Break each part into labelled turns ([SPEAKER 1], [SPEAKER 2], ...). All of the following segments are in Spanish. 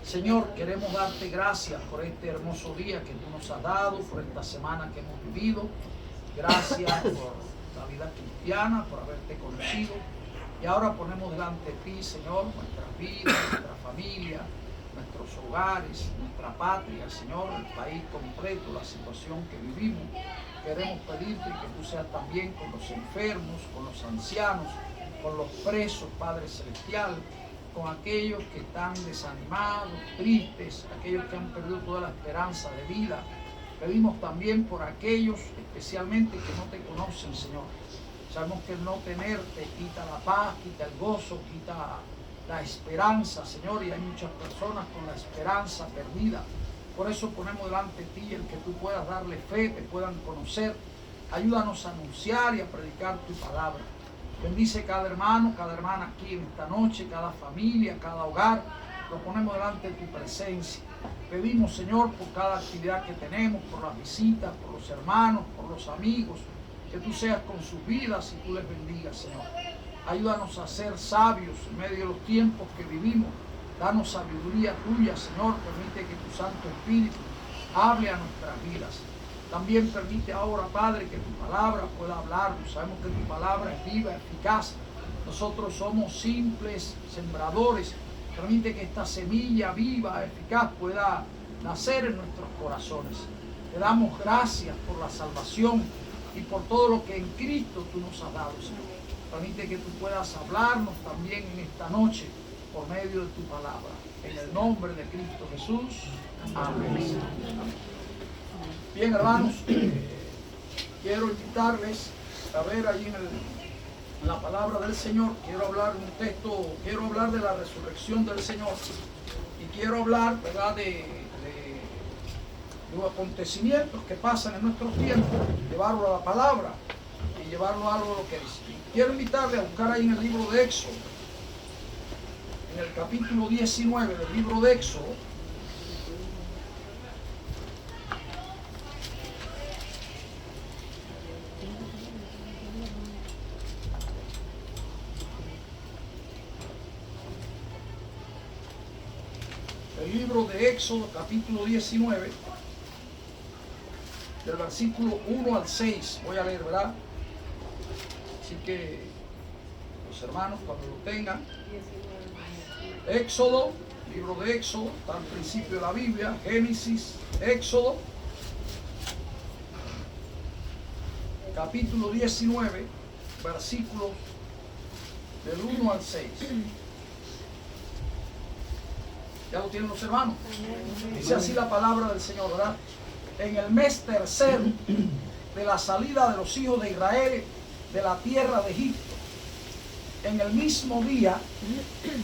[SPEAKER 1] Señor, queremos darte gracias por este hermoso día que tú nos has dado, por esta semana que hemos vivido. Gracias por la vida cristiana, por haberte conocido. Y ahora ponemos delante de ti, Señor, nuestras vidas, nuestra familia, nuestros hogares, nuestra patria, Señor, el país completo, la situación que vivimos. Queremos pedirte que tú seas también con los enfermos, con los ancianos, con los presos, Padre Celestial, con aquellos que están desanimados, tristes, aquellos que han perdido toda la esperanza de vida. Pedimos también por aquellos especialmente que no te conocen, Señor. Sabemos que el no tenerte quita la paz, quita el gozo, quita la esperanza, Señor, y hay muchas personas con la esperanza perdida. Por eso ponemos delante de ti el que tú puedas darle fe, te puedan conocer. Ayúdanos a anunciar y a predicar tu palabra. Bendice cada hermano, cada hermana aquí en esta noche, cada familia, cada hogar. Lo ponemos delante de tu presencia. Pedimos, Señor, por cada actividad que tenemos, por las visitas, por los hermanos, por los amigos, que tú seas con sus vidas y tú les bendigas, Señor. Ayúdanos a ser sabios en medio de los tiempos que vivimos. Danos sabiduría tuya, Señor. Permite que tu Santo Espíritu hable a nuestras vidas. También permite ahora, Padre, que tu palabra pueda hablarnos. Sabemos que tu palabra es viva, eficaz. Nosotros somos simples sembradores. Permite que esta semilla viva, eficaz, pueda nacer en nuestros corazones. Te damos gracias por la salvación y por todo lo que en Cristo tú nos has dado, Señor. Permite que tú puedas hablarnos también en esta noche por medio de tu palabra. En el nombre de Cristo Jesús. Amén. Bien, hermanos, quiero invitarles a ver allí en la palabra del Señor. Quiero hablar de un texto, quiero hablar de la resurrección del Señor. Y quiero hablar, ¿verdad?, de los acontecimientos que pasan en nuestros tiempos, llevarlo a la palabra y llevarlo a algo de lo que dice. Quiero invitarle a buscar ahí en el libro de Éxodo, en el capítulo 19 del libro de Éxodo. El libro de Éxodo, capítulo 19, del versículo 1 al 6. Voy a leer, ¿verdad? Así que los hermanos, cuando lo tengan. Éxodo, libro de Éxodo, está al principio de la Biblia. Génesis, Éxodo, capítulo 19, versículos del 1 al 6. ¿Ya lo tienen los hermanos? Dice así la palabra del Señor, ¿verdad? En el mes tercero de la salida de los hijos de Israel de la tierra de Egipto, en el mismo día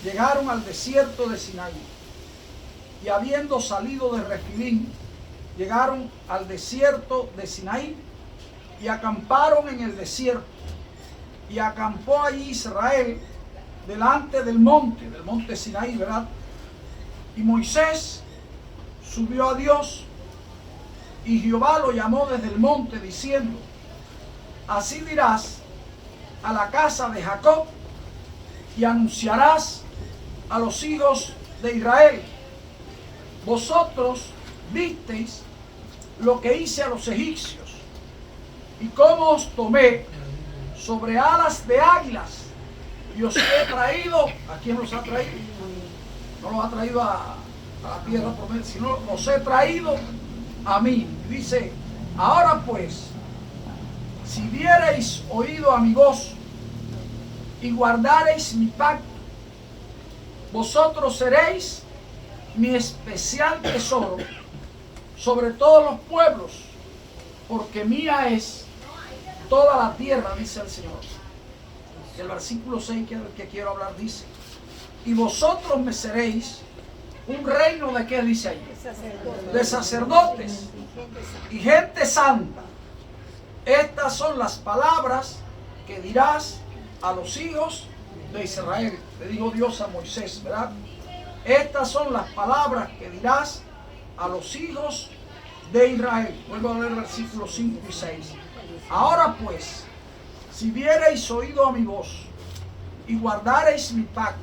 [SPEAKER 1] llegaron al desierto de Sinaí. Y habiendo salido de Refidim, llegaron al desierto de Sinaí y acamparon en el desierto. Y acampó allí Israel delante del monte Sinaí, ¿verdad? Y Moisés subió a Dios, y Jehová lo llamó desde el monte, diciendo: así dirás a la casa de Jacob, y anunciarás a los hijos de Israel: vosotros visteis lo que hice a los egipcios, y cómo os tomé sobre alas de águilas, y os he traído. ¿A quién los ha traído? No los ha traído a la tierra prometida, sino los he traído a mí. Dice: ahora pues, si diereis oído a mi voz y guardareis mi pacto, vosotros seréis mi especial tesoro sobre todos los pueblos, porque mía es toda la tierra, dice el Señor. Y el versículo 6 que quiero hablar dice: y vosotros me seréis un reino de, ¿qué dice ahí? De sacerdotes y gente santa. Estas son las palabras que dirás a los hijos de Israel. Le dijo Dios a Moisés, ¿verdad? Estas son las palabras que dirás a los hijos de Israel. Vuelvo a leer versículos 5 y 6. Ahora pues, si diereis oído a mi voz y guardareis mi pacto,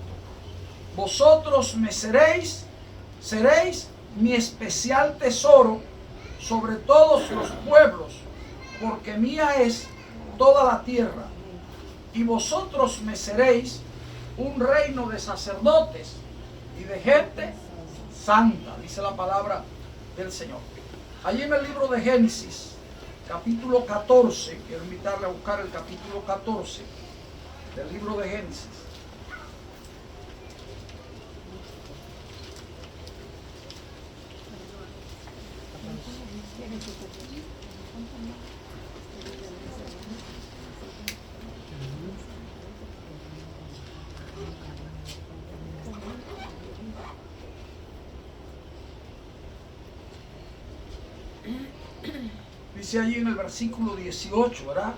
[SPEAKER 1] vosotros me seréis seréis mi especial tesoro sobre todos los pueblos, porque mía es toda la tierra. Y vosotros me seréis un reino de sacerdotes y de gente santa, dice la palabra del Señor. Allí en el libro de Génesis, capítulo 14, quiero invitarle a buscar el capítulo 14 del libro de Génesis. Dice allí en el versículo 18, ¿verdad?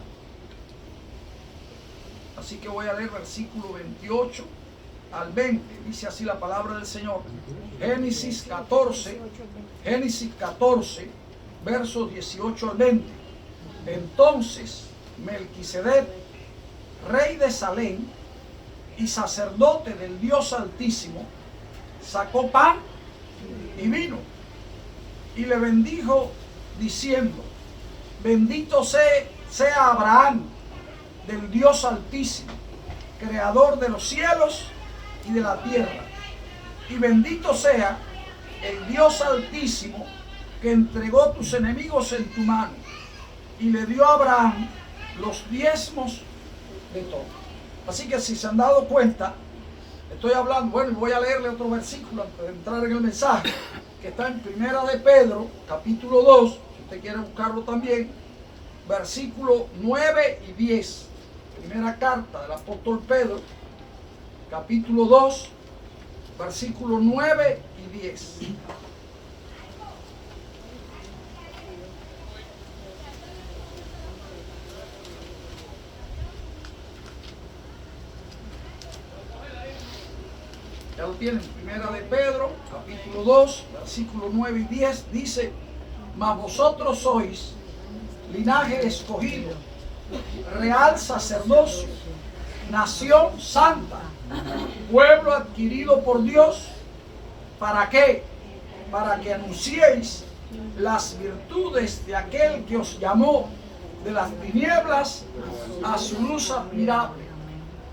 [SPEAKER 1] Así que voy a leer versículo 28 al 20. Dice así la palabra del Señor. Génesis 14, versos 18 al 20. Entonces Melquisedec, rey de Salem y sacerdote del Dios Altísimo, sacó pan y vino y le bendijo diciendo: bendito sea Abraham del Dios Altísimo, creador de los cielos y de la tierra, y bendito sea el Dios Altísimo que entregó tus enemigos en tu mano, y le dio a Abraham los diezmos de todo. Así que si se han dado cuenta, estoy hablando, bueno, voy a leerle otro versículo antes de entrar en el mensaje, que está en Primera de Pedro, capítulo 2, si usted quiere buscarlo también, versículo 9 y 10. Primera carta del apóstol Pedro, capítulo 2, versículo 9 y 10. Ya lo tienen, Primera de Pedro, capítulo 2, versículo 9 y 10, dice: mas vosotros sois linaje escogido, real sacerdocio, nación santa, pueblo adquirido por Dios. ¿Para qué? Para que anunciéis las virtudes de aquel que os llamó de las tinieblas a su luz admirable.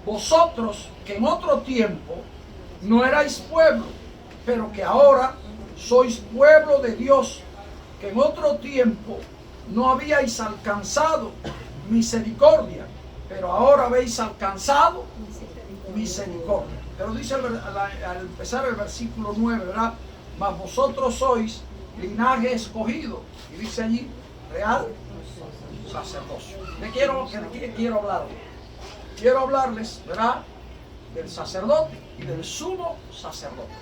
[SPEAKER 1] Vosotros que en otro tiempo no erais pueblo, pero que ahora sois pueblo de Dios, que en otro tiempo no habíais alcanzado misericordia, pero ahora habéis alcanzado misericordia. Pero dice al empezar el versículo 9, ¿verdad? Mas vosotros sois linaje escogido, y dice allí, real sacerdocio. ¿De qué quiero hablar? Quiero hablarles, ¿verdad?, del sacerdote y del sumo sacerdote.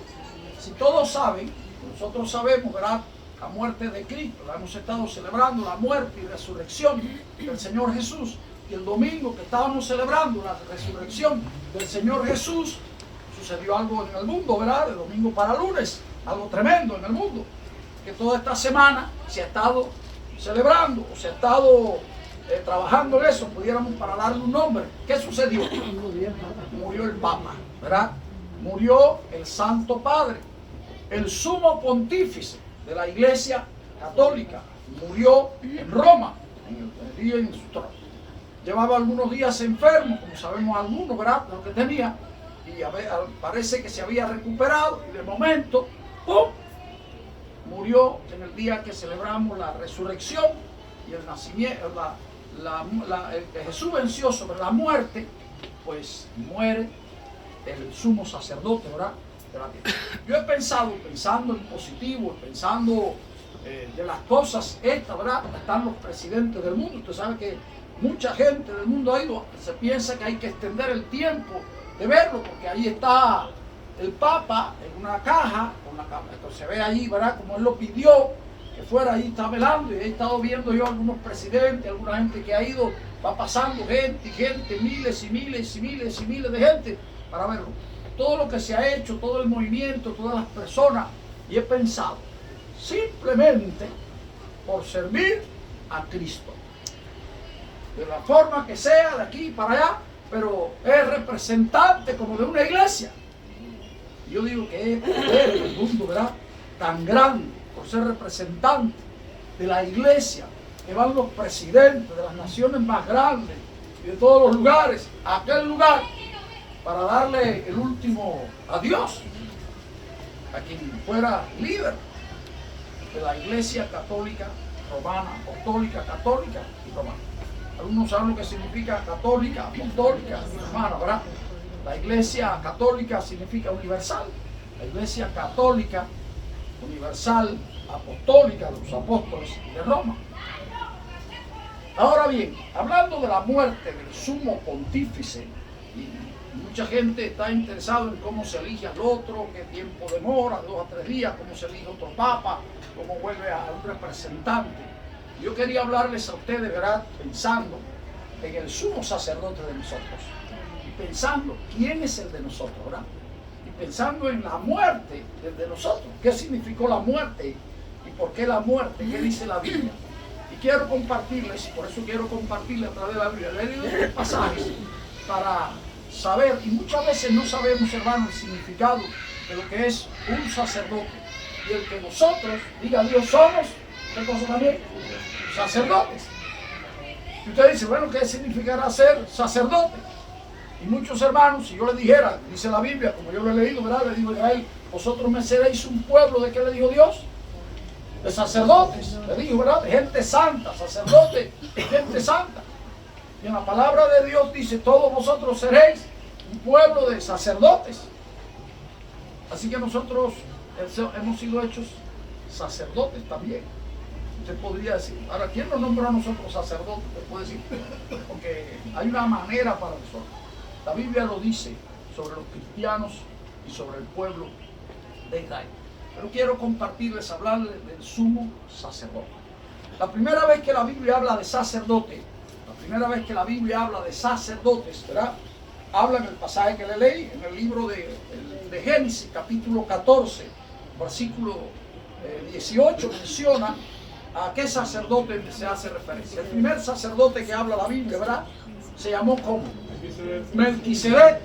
[SPEAKER 1] Si todos saben, nosotros sabemos, ¿verdad?, la muerte de Cristo, la hemos estado celebrando, la muerte y resurrección del Señor Jesús. Y el domingo que estábamos celebrando la resurrección del Señor Jesús, sucedió algo en el mundo, ¿verdad?, de domingo para lunes, algo tremendo en el mundo, que toda esta semana se ha estado celebrando, o se ha estado trabajando en eso, pudiéramos para darle un nombre. ¿Qué sucedió? Murió el Papa, ¿verdad? Murió el Santo Padre, el sumo pontífice de la Iglesia Católica. Murió en Roma, en el día en su trono. Llevaba algunos días enfermo, como sabemos algunos, ¿verdad?, lo que tenía, y parece que se había recuperado, y de momento, ¡pum!, murió en el día que celebramos la resurrección y el nacimiento, que Jesús venció sobre la muerte. Pues muere el sumo sacerdote, ¿verdad?, de la tierra. Yo he pensando en positivo, pensando de las cosas estas, ¿verdad? Están los presidentes del mundo. Usted sabe que mucha gente del mundo ha ido, se piensa que hay que extender el tiempo de verlo, porque ahí está el Papa en una caja, entonces se ve ahí, ¿verdad?, como él lo pidió, que fuera, ahí está velando, y he estado viendo yo algunos presidentes, alguna gente que ha ido, va pasando gente, miles y miles y miles y miles de gente para verlo. Todo lo que se ha hecho, todo el movimiento, todas las personas, y he pensado, simplemente por servir a Cristo, de la forma que sea, de aquí para allá, pero es representante como de una iglesia. Yo digo que es poder del mundo, ¿verdad? tan grande, por ser representante de la iglesia, que van los presidentes de las naciones más grandes y de todos los lugares a aquel lugar para darle el último adiós a quien fuera líder de la iglesia católica romana, apostólica, católica y romana. Algunos saben lo que significa católica, apostólica y romana, ¿verdad? La iglesia católica significa universal. La iglesia católica, universal, apostólica de los apóstoles de Roma. Ahora bien, hablando de la muerte del sumo pontífice, y mucha gente está interesada en cómo se elige al otro, qué tiempo demora, 2 a 3 días, cómo se elige otro papa, cómo vuelve a un representante. Yo quería hablarles a ustedes, ¿verdad?, pensando en el sumo sacerdote de nosotros, y pensando quién es el de nosotros, ¿verdad? Y pensando en la muerte del de nosotros, qué significó la muerte y por qué la muerte, qué dice la Biblia. Y quiero compartirles, por eso quiero compartirles a través de la Biblia, he leído estos pasajes para saber, y muchas veces no sabemos, hermanos, el significado de lo que es un sacerdote. Y el que nosotros, diga Dios, somos, ¿qué cosa también? Sacerdotes. Y usted dice, bueno, ¿qué significará ser sacerdote? Y muchos hermanos, si yo les dijera, dice la Biblia, como yo lo he leído, ¿verdad? Le digo a Israel, vosotros me seréis un pueblo, ¿de qué le dijo Dios? De sacerdotes, le dijo, ¿verdad? De gente santa, sacerdote, gente santa. Y en la palabra de Dios dice, todos vosotros seréis un pueblo de sacerdotes. Así que nosotros hemos sido hechos sacerdotes también. Usted podría decir, ahora, ¿quién nos nombró a nosotros sacerdotes? Usted puede decir, porque hay una manera para nosotros. La Biblia lo dice sobre los cristianos y sobre el pueblo de Israel. Pero quiero compartirles, hablarles del sumo sacerdote. La primera vez que la Biblia habla de sacerdote, la primera vez que la Biblia habla de sacerdotes, ¿verdad? Habla en el pasaje que le leí, en el libro de Génesis, capítulo 14, versículo 18, menciona a qué sacerdote se hace referencia. El primer sacerdote que habla la Biblia, ¿verdad?, se llamó como Melquisedec.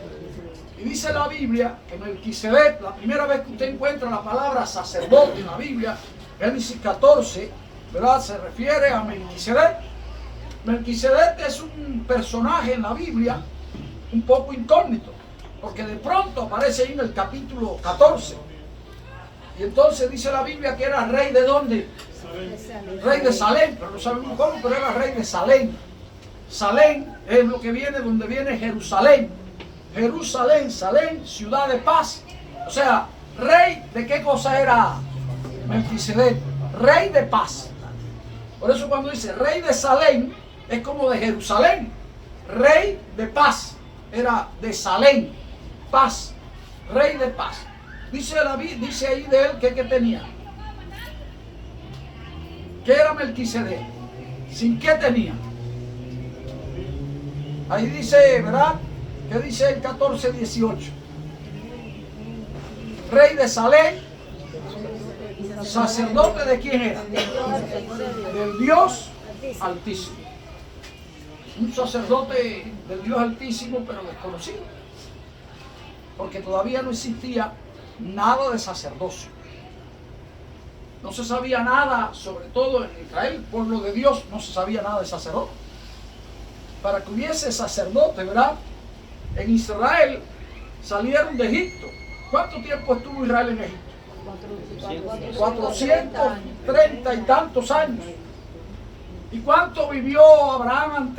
[SPEAKER 1] Y dice la Biblia que Melquisedec, la primera vez que usted encuentra la palabra sacerdote en la Biblia, Génesis 14, ¿verdad?, se refiere a Melquisedec. Melquisedec es un personaje en la Biblia un poco incógnito, porque de pronto aparece ahí en el capítulo 14. Y entonces dice la Biblia que era rey de ¿dónde? Rey de Salem, pero no sabemos cómo, pero era rey de Salem. Salem es lo que viene, donde viene Jerusalén. Jerusalén, Salem, ciudad de paz. O sea, rey de qué cosa era Melquisedec, rey de paz. Por eso cuando dice rey de Salem, es como de Jerusalén. Rey de paz, era de Salem, paz, rey de paz. Dice ahí de él que tenía. ¿Qué era Melquisedec? ¿Sin qué tenía? Ahí dice, ¿verdad? ¿Qué dice el 14:18? Rey de Salem, sacerdote de quién era? Del Dios Altísimo. Un sacerdote del Dios Altísimo, pero desconocido, porque todavía no existía nada de sacerdocio. No se sabía nada, sobre todo en Israel, el pueblo de Dios, no se sabía nada de sacerdote. Para que hubiese sacerdote, ¿verdad?, en Israel salieron de Egipto. ¿Cuánto tiempo estuvo Israel en Egipto? 430 y tantos años. ¿Y cuánto vivió Abraham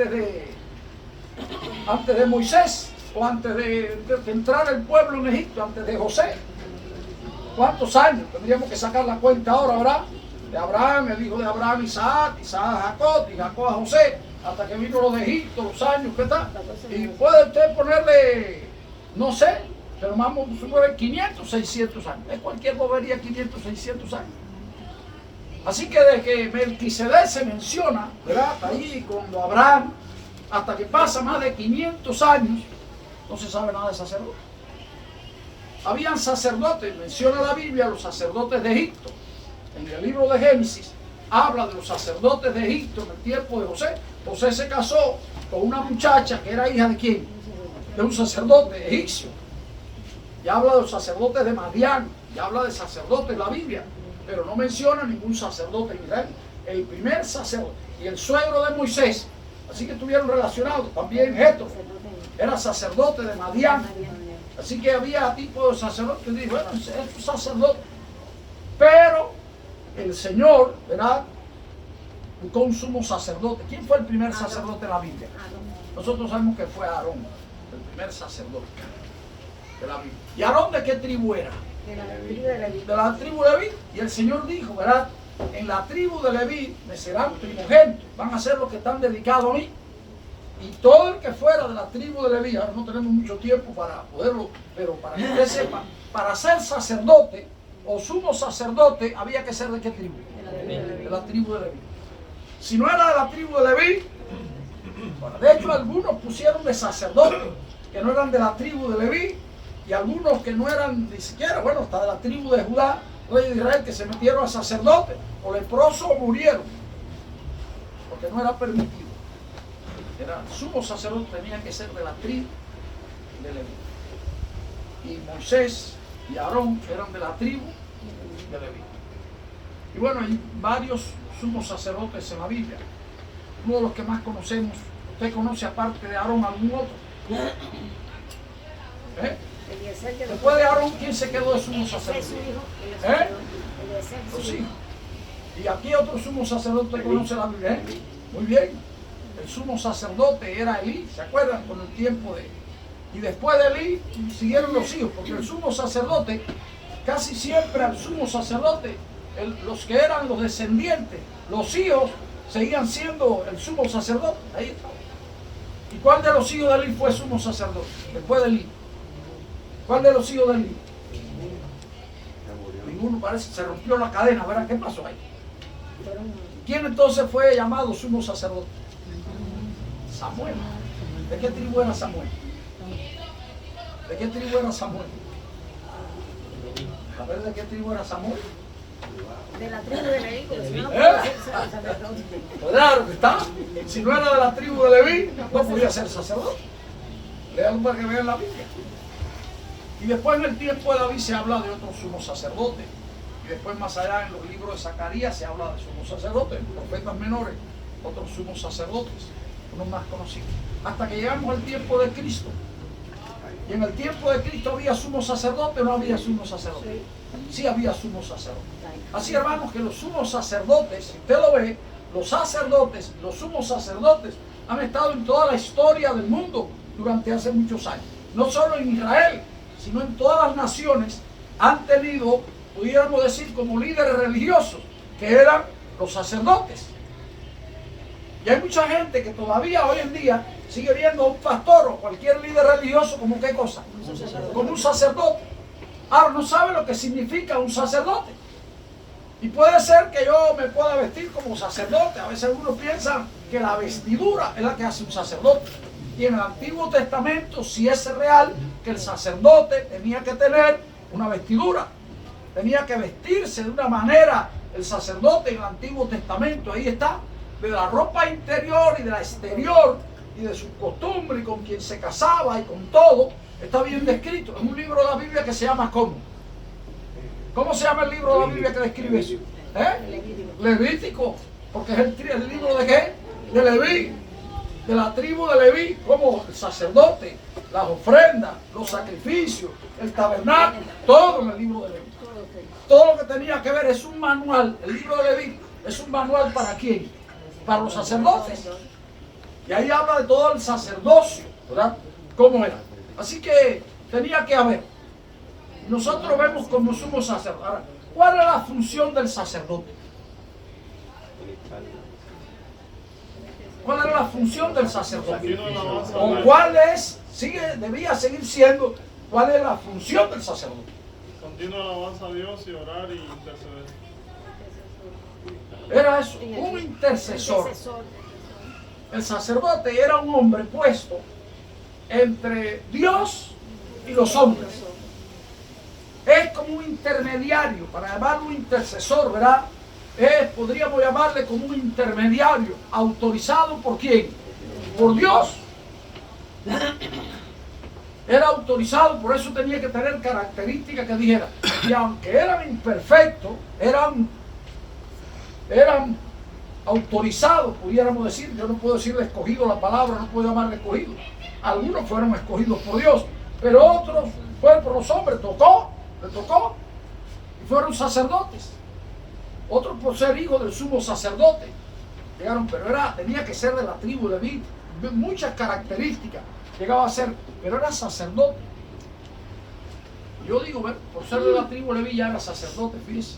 [SPEAKER 1] antes de Moisés? O antes de entrar el pueblo en Egipto, antes de José. ¿Cuántos años? Tendríamos que sacar la cuenta ahora, ¿verdad? De Abraham, el hijo de Abraham, Isaac, Isaac a Jacob, y Jacob a José, hasta que vino los de Egipto, los años, ¿qué tal? Y puede usted ponerle, no sé, pero vamos a suponer 500, 600 años. Es cualquier bobería, 500, 600 años. Así que desde que Melquisedec se menciona, ¿verdad?, ahí cuando Abraham, hasta que pasa más de 500 años, no se sabe nada de sacerdote. Habían sacerdotes, menciona la Biblia los sacerdotes de Egipto. En el libro de Génesis habla de los sacerdotes de Egipto en el tiempo de José. José se casó con una muchacha que era hija de ¿quién? De un sacerdote egipcio. Y habla de los sacerdotes de Madián, y habla de sacerdotes en la Biblia. pero no menciona ningún sacerdote en Israel. El primer sacerdote y el suegro de Moisés, así que estuvieron relacionados. También Jetro era sacerdote de Madián, así que había tipo de sacerdote que dijo, bueno, es un sacerdote. Pero el Señor, ¿verdad?, buscó un sumo sacerdote. ¿Quién fue el primer sacerdote de la Biblia? Nosotros sabemos que fue Aarón, el primer sacerdote de la Biblia. ¿Y Aarón de qué tribu era?
[SPEAKER 2] De la tribu de Leví.
[SPEAKER 1] De la tribu de Leví. Y el Señor dijo, ¿verdad?, en la tribu de Leví me serán primogénitos, van a ser los que están dedicados a mí. Y todo el que fuera de la tribu de Leví, ahora no tenemos mucho tiempo para poderlo, pero para que usted sepa, para ser sacerdote o sumo sacerdote había que ser de qué tribu? De la tribu de Leví. Si no era de la tribu de Leví, bueno, de hecho algunos pusieron de sacerdotes que no eran de la tribu de Leví, y algunos que no eran ni siquiera, bueno, hasta de la tribu de Judá, rey de Israel, que se metieron a sacerdotes, o leprosos o murieron, porque no era permitido. Era sumo sacerdote, tenía que ser de la tribu de Leví. Y Moisés y Aarón eran de la tribu de Leví. Y bueno, hay varios sumos sacerdotes en la Biblia. Uno de los que más conocemos, ¿usted conoce aparte de Aarón algún otro? Después de Aarón, ¿quién se quedó de sumo sacerdote? Los hijos. Y aquí otro sumo sacerdote que conoce la Biblia. Muy bien. El sumo sacerdote era Elí, ¿se acuerdan? Con el tiempo de... Y después de Elí siguieron los hijos, porque el sumo sacerdote, casi siempre al sumo sacerdote, los que eran los descendientes, los hijos, seguían siendo el sumo sacerdote. Ahí está. ¿Y cuál de los hijos de Elí fue sumo sacerdote? Después de Elí. ¿Cuál de los hijos de Elí? Ninguno, parece, se rompió la cadena, ¿verdad? ¿Qué pasó ahí? ¿Quién entonces fue llamado sumo sacerdote? Samuel. ¿De qué tribu era Samuel? ¿De qué tribu era Samuel? A ver, ¿de qué tribu era Samuel?
[SPEAKER 2] De la tribu de Leví, porque si no, no
[SPEAKER 1] ¿Eh?
[SPEAKER 2] podía ser sacerdote.
[SPEAKER 1] Claro que está. Si no era de la tribu de Leví, no podía ser sacerdote. Lean para que vean la Biblia. Y después en el tiempo de David se habla de otros sumos sacerdotes. Y después más allá en los libros de Zacarías se habla de sumos sacerdotes, profetas menores, otros sumos sacerdotes, unos más conocidos. Hasta que llegamos al tiempo de Cristo. Y en el tiempo de Cristo había sumo sacerdote o no había sumo sacerdote. Sí había sumo sacerdote. Así, hermanos, que los sumos sacerdotes, si usted lo ve, los sacerdotes, los sumos sacerdotes han estado en toda la historia del mundo durante hace muchos años. No solo en Israel, sino en todas las naciones han tenido, pudiéramos decir, como líderes religiosos, que eran los sacerdotes. Y hay mucha gente que todavía hoy en día sigue viendo a un pastor o cualquier líder religioso como qué cosa, como un sacerdote. Ahora no sabe lo que significa un sacerdote. Y puede ser que yo me pueda vestir como sacerdote. A veces algunos piensan que la vestidura es la que hace un sacerdote. Y en el Antiguo Testamento sí es real que el sacerdote tenía que tener una vestidura. Tenía que vestirse de una manera el sacerdote en el Antiguo Testamento. Ahí está, de la ropa interior y de la exterior y de su costumbre y con quien se casaba y con todo. Está bien descrito en un libro de la Biblia que se llama ¿cómo? ¿Cómo se llama el libro de la Biblia que describe eso? Levítico. Porque es el libro de ¿qué? De Leví. De la tribu de Leví, como el sacerdote, las ofrendas, los sacrificios, el tabernáculo, todo en el libro de Leví. Todo lo que tenía que ver es un manual. El libro de Leví es un manual ¿para quién? Para los sacerdotes. Y ahí habla de todo el sacerdocio, ¿verdad? ¿Cómo era? Así que tenía que haber. Nosotros vemos como sumo sacerdote. Ahora, ¿cuál es la función del sacerdote? ¿Cuál era la función del sacerdote? ¿O cuál es, debía seguir siendo, cuál es la función del sacerdote?
[SPEAKER 3] Continua alabanza a Dios y orar y interceder.
[SPEAKER 1] Era eso, un intercesor. El sacerdote era un hombre puesto entre Dios y los hombres. Es como un intermediario, para llamarlo un intercesor, ¿verdad? Podríamos llamarle como un intermediario, autorizado por quién, por Dios. Era autorizado, por eso tenía que tener características que dijera. Y aunque eran imperfectos, eran autorizados, pudiéramos decir. Yo no puedo decirle escogido la palabra, no puedo llamarle escogido. Algunos fueron escogidos por Dios, pero otros fueron por los hombres, le tocó, y fueron sacerdotes. Otros por ser hijos del sumo sacerdote. Llegaron, pero tenía que ser de la tribu de Leví, muchas características. Llegaba a ser, pero era sacerdote. Yo digo, por ser de la tribu de Leví ya era sacerdote, fíjese.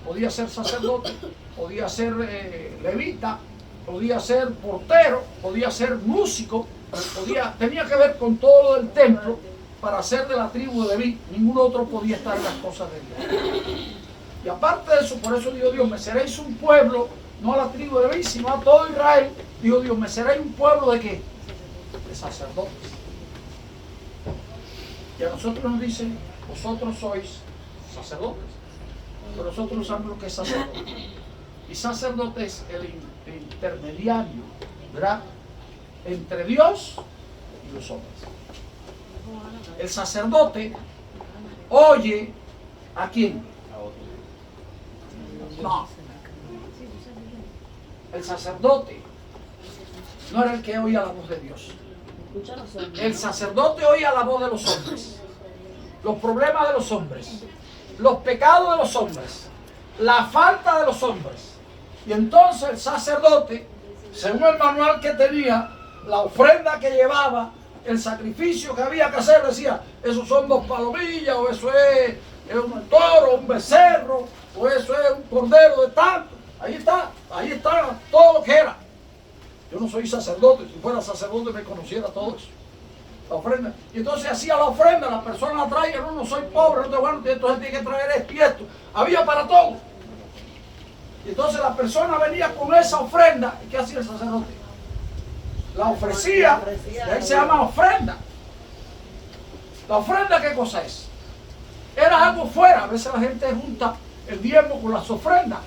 [SPEAKER 1] Podía ser sacerdote, podía ser levita, podía ser portero, podía ser músico, tenía que ver con todo lo del templo para ser de la tribu de Leví. Ningún otro podía estar en las cosas de Dios. Y aparte de eso, por eso dijo Dios, me seréis un pueblo, no a la tribu de Leví, sino a todo Israel. Dijo Dios, me seréis un pueblo de qué? De sacerdotes. Y a nosotros nos dicen, vosotros sois sacerdotes. Pero nosotros no sabemos lo que es sacerdote. Y sacerdote es el intermediario, ¿verdad?, entre Dios y los hombres. El sacerdote oye ¿a quién? No. El sacerdote no era el que oía la voz de Dios. El sacerdote oía la voz de los hombres, los problemas de los hombres, los pecados de los hombres, la falta de los hombres. Y entonces el sacerdote, según el manual que tenía, la ofrenda que llevaba, el sacrificio que había que hacer, decía, esos son 2 palomillas, o eso es un toro, un becerro, o eso es un cordero de tanto. Ahí está todo lo que era. Yo no soy sacerdote, si fuera sacerdote me conociera todo eso. La ofrenda. Y entonces hacía la ofrenda, la persona la traía, no soy pobre, entonces tiene que traer esto y esto. Había para todo. Y entonces la persona venía con esa ofrenda. ¿Y qué hacía el sacerdote? La ofrecía, y ahí se llama ofrenda. ¿La ofrenda qué cosa es? Era algo fuera. A veces la gente junta el diezmo con las ofrendas.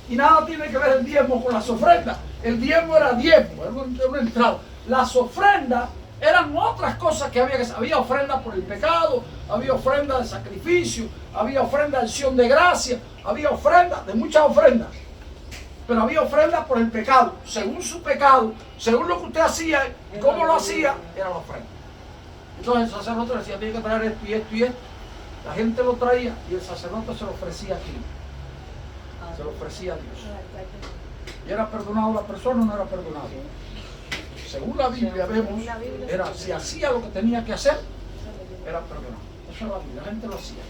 [SPEAKER 1] Y nada tiene que ver el diezmo con las ofrendas. El diezmo era diezmo, era una entrada. Las ofrendas eran otras cosas que había que hacer. Había ofrenda por el pecado, había ofrenda de sacrificio, había ofrenda de acción de gracia, había ofrenda de muchas ofrendas. Pero había ofrenda por el pecado. Según su pecado, según lo que usted hacía y cómo lo hacía, era la ofrenda. Entonces el sacerdote le decía, tiene que traer esto y esto y esto. La gente lo traía y el sacerdote se lo ofrecía aquí. Se lo ofrecía a Dios. ¿Y era perdonado la persona o no era perdonado? Según la Biblia vemos, era, si hacía lo que tenía que hacer, era perdonado. Eso es la Biblia, la gente lo hacía.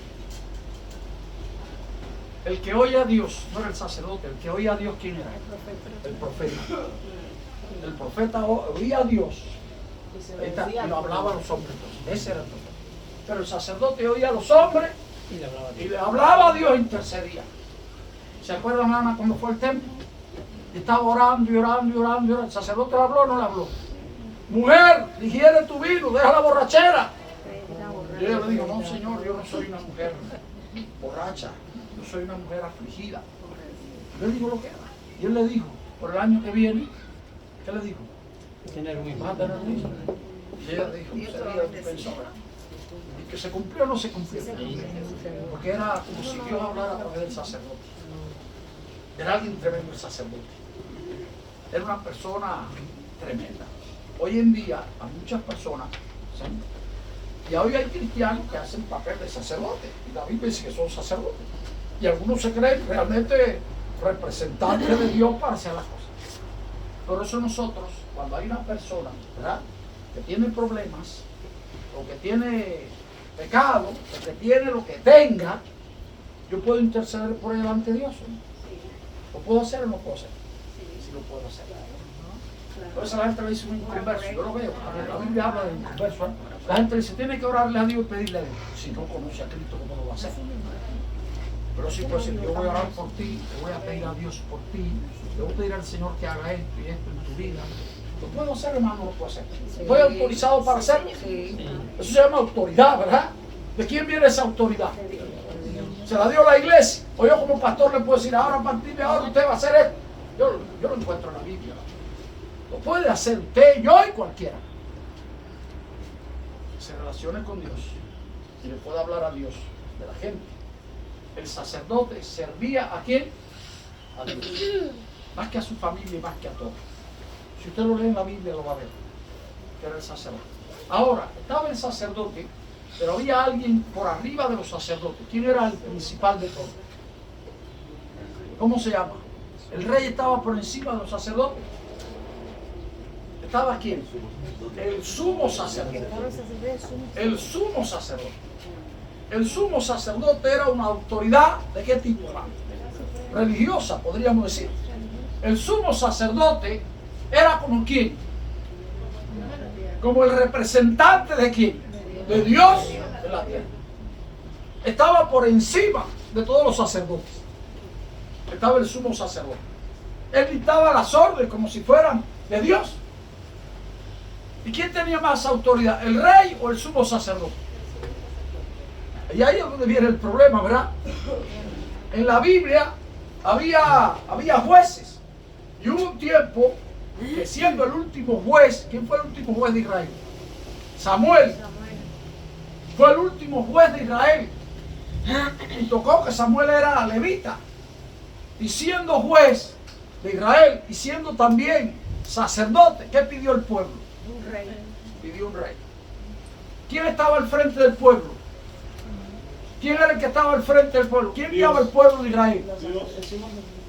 [SPEAKER 1] El que oye a Dios, no era el sacerdote, el que oía a Dios, ¿quién era? El profeta. El profeta oía a Dios y lo hablaba a los hombres. Entonces, ese era el profeta. Pero el sacerdote oía a los hombres y le hablaba a Dios e intercedía. ¿Se acuerdan, Ana, cuando fue al templo? Y estaba orando y orando y orando y orando. ¿El sacerdote le habló o no le habló? Mujer, digiere tu vino, deja la borrachera. Y ella le dijo, no, Señor, yo no soy una mujer borracha. Yo soy una mujer afligida. Yo le digo lo que era. Y él le dijo, por el año que viene, ¿qué le dijo?
[SPEAKER 4] Tener un hijo.
[SPEAKER 1] Va a tener un hijo. Y ella dijo, sería defensora. Y que se cumplió o no se cumplió. Porque era como si Dios hablara a través del sacerdote. Era alguien tremendo el sacerdote. Era una persona tremenda. Hoy en día, a muchas personas, ¿sí? Y hoy hay cristianos que hacen papel de sacerdote. Y la Biblia dice que son sacerdotes. Y algunos se creen realmente representantes de Dios para hacer las cosas. Por eso nosotros, cuando hay una persona, ¿verdad?, que tiene problemas, o que tiene pecado, o que tiene lo que tenga, yo puedo interceder por él ante Dios, ¿no? ¿Lo puedo hacer o no puedo hacer? Sí lo puedo hacer. Por eso la gente le dice un inconverso. Yo lo veo, la Biblia habla de inconverso, ¿eh? La gente dice, tiene que orarle a Dios y pedirle a Dios. Si no conoce a Cristo, ¿cómo lo va a hacer? Pero sí puede decir, yo voy a orar por ti, te voy a pedir a Dios por ti, le voy a pedir al Señor que haga esto y esto en tu vida. ¿Lo puedo hacer, hermano? ¿Lo puedo hacer? ¿Estoy autorizado para hacerlo? Eso se llama autoridad, ¿verdad? ¿De quién viene esa autoridad? Se la dio la iglesia. O yo como pastor le puedo decir, ahora a partir de ahora usted va a hacer esto. Yo lo encuentro en la Biblia. Lo puede hacer usted, yo y cualquiera. se relacione con Dios y le pueda hablar a Dios de la gente. El sacerdote servía ¿a quién? A Dios. Más que a su familia y más que a todos. Si usted lo lee en la Biblia lo va a ver, que era el sacerdote. Ahora, estaba el sacerdote, pero había alguien por arriba de los sacerdotes. ¿Quién era el principal de todos? ¿Cómo se llama? El rey estaba por encima de los sacerdotes. ¿Estaba quién? El sumo sacerdote. El sumo sacerdote. El sumo sacerdote era una autoridad ¿de qué tipo? Religiosa, podríamos decir. El sumo sacerdote era como quién? Como el representante de quién? De Dios en la tierra. Estaba por encima de todos los sacerdotes. Estaba el sumo sacerdote. Él dictaba las órdenes como si fueran de Dios. ¿Y quién tenía más autoridad? ¿El rey o el sumo sacerdote? Y ahí es donde viene el problema, ¿verdad? En la Biblia había jueces. Y hubo un tiempo que siendo el último juez, ¿quién fue el último juez de Israel? Samuel. Fue el último juez de Israel. Y tocó que Samuel era levita. Y siendo juez de Israel y siendo también sacerdote, ¿qué pidió el pueblo?
[SPEAKER 2] Un rey.
[SPEAKER 1] Pidió un rey. ¿Quién estaba al frente del pueblo? ¿Quién era el que estaba al frente del pueblo? ¿Quién guiaba al pueblo de Israel?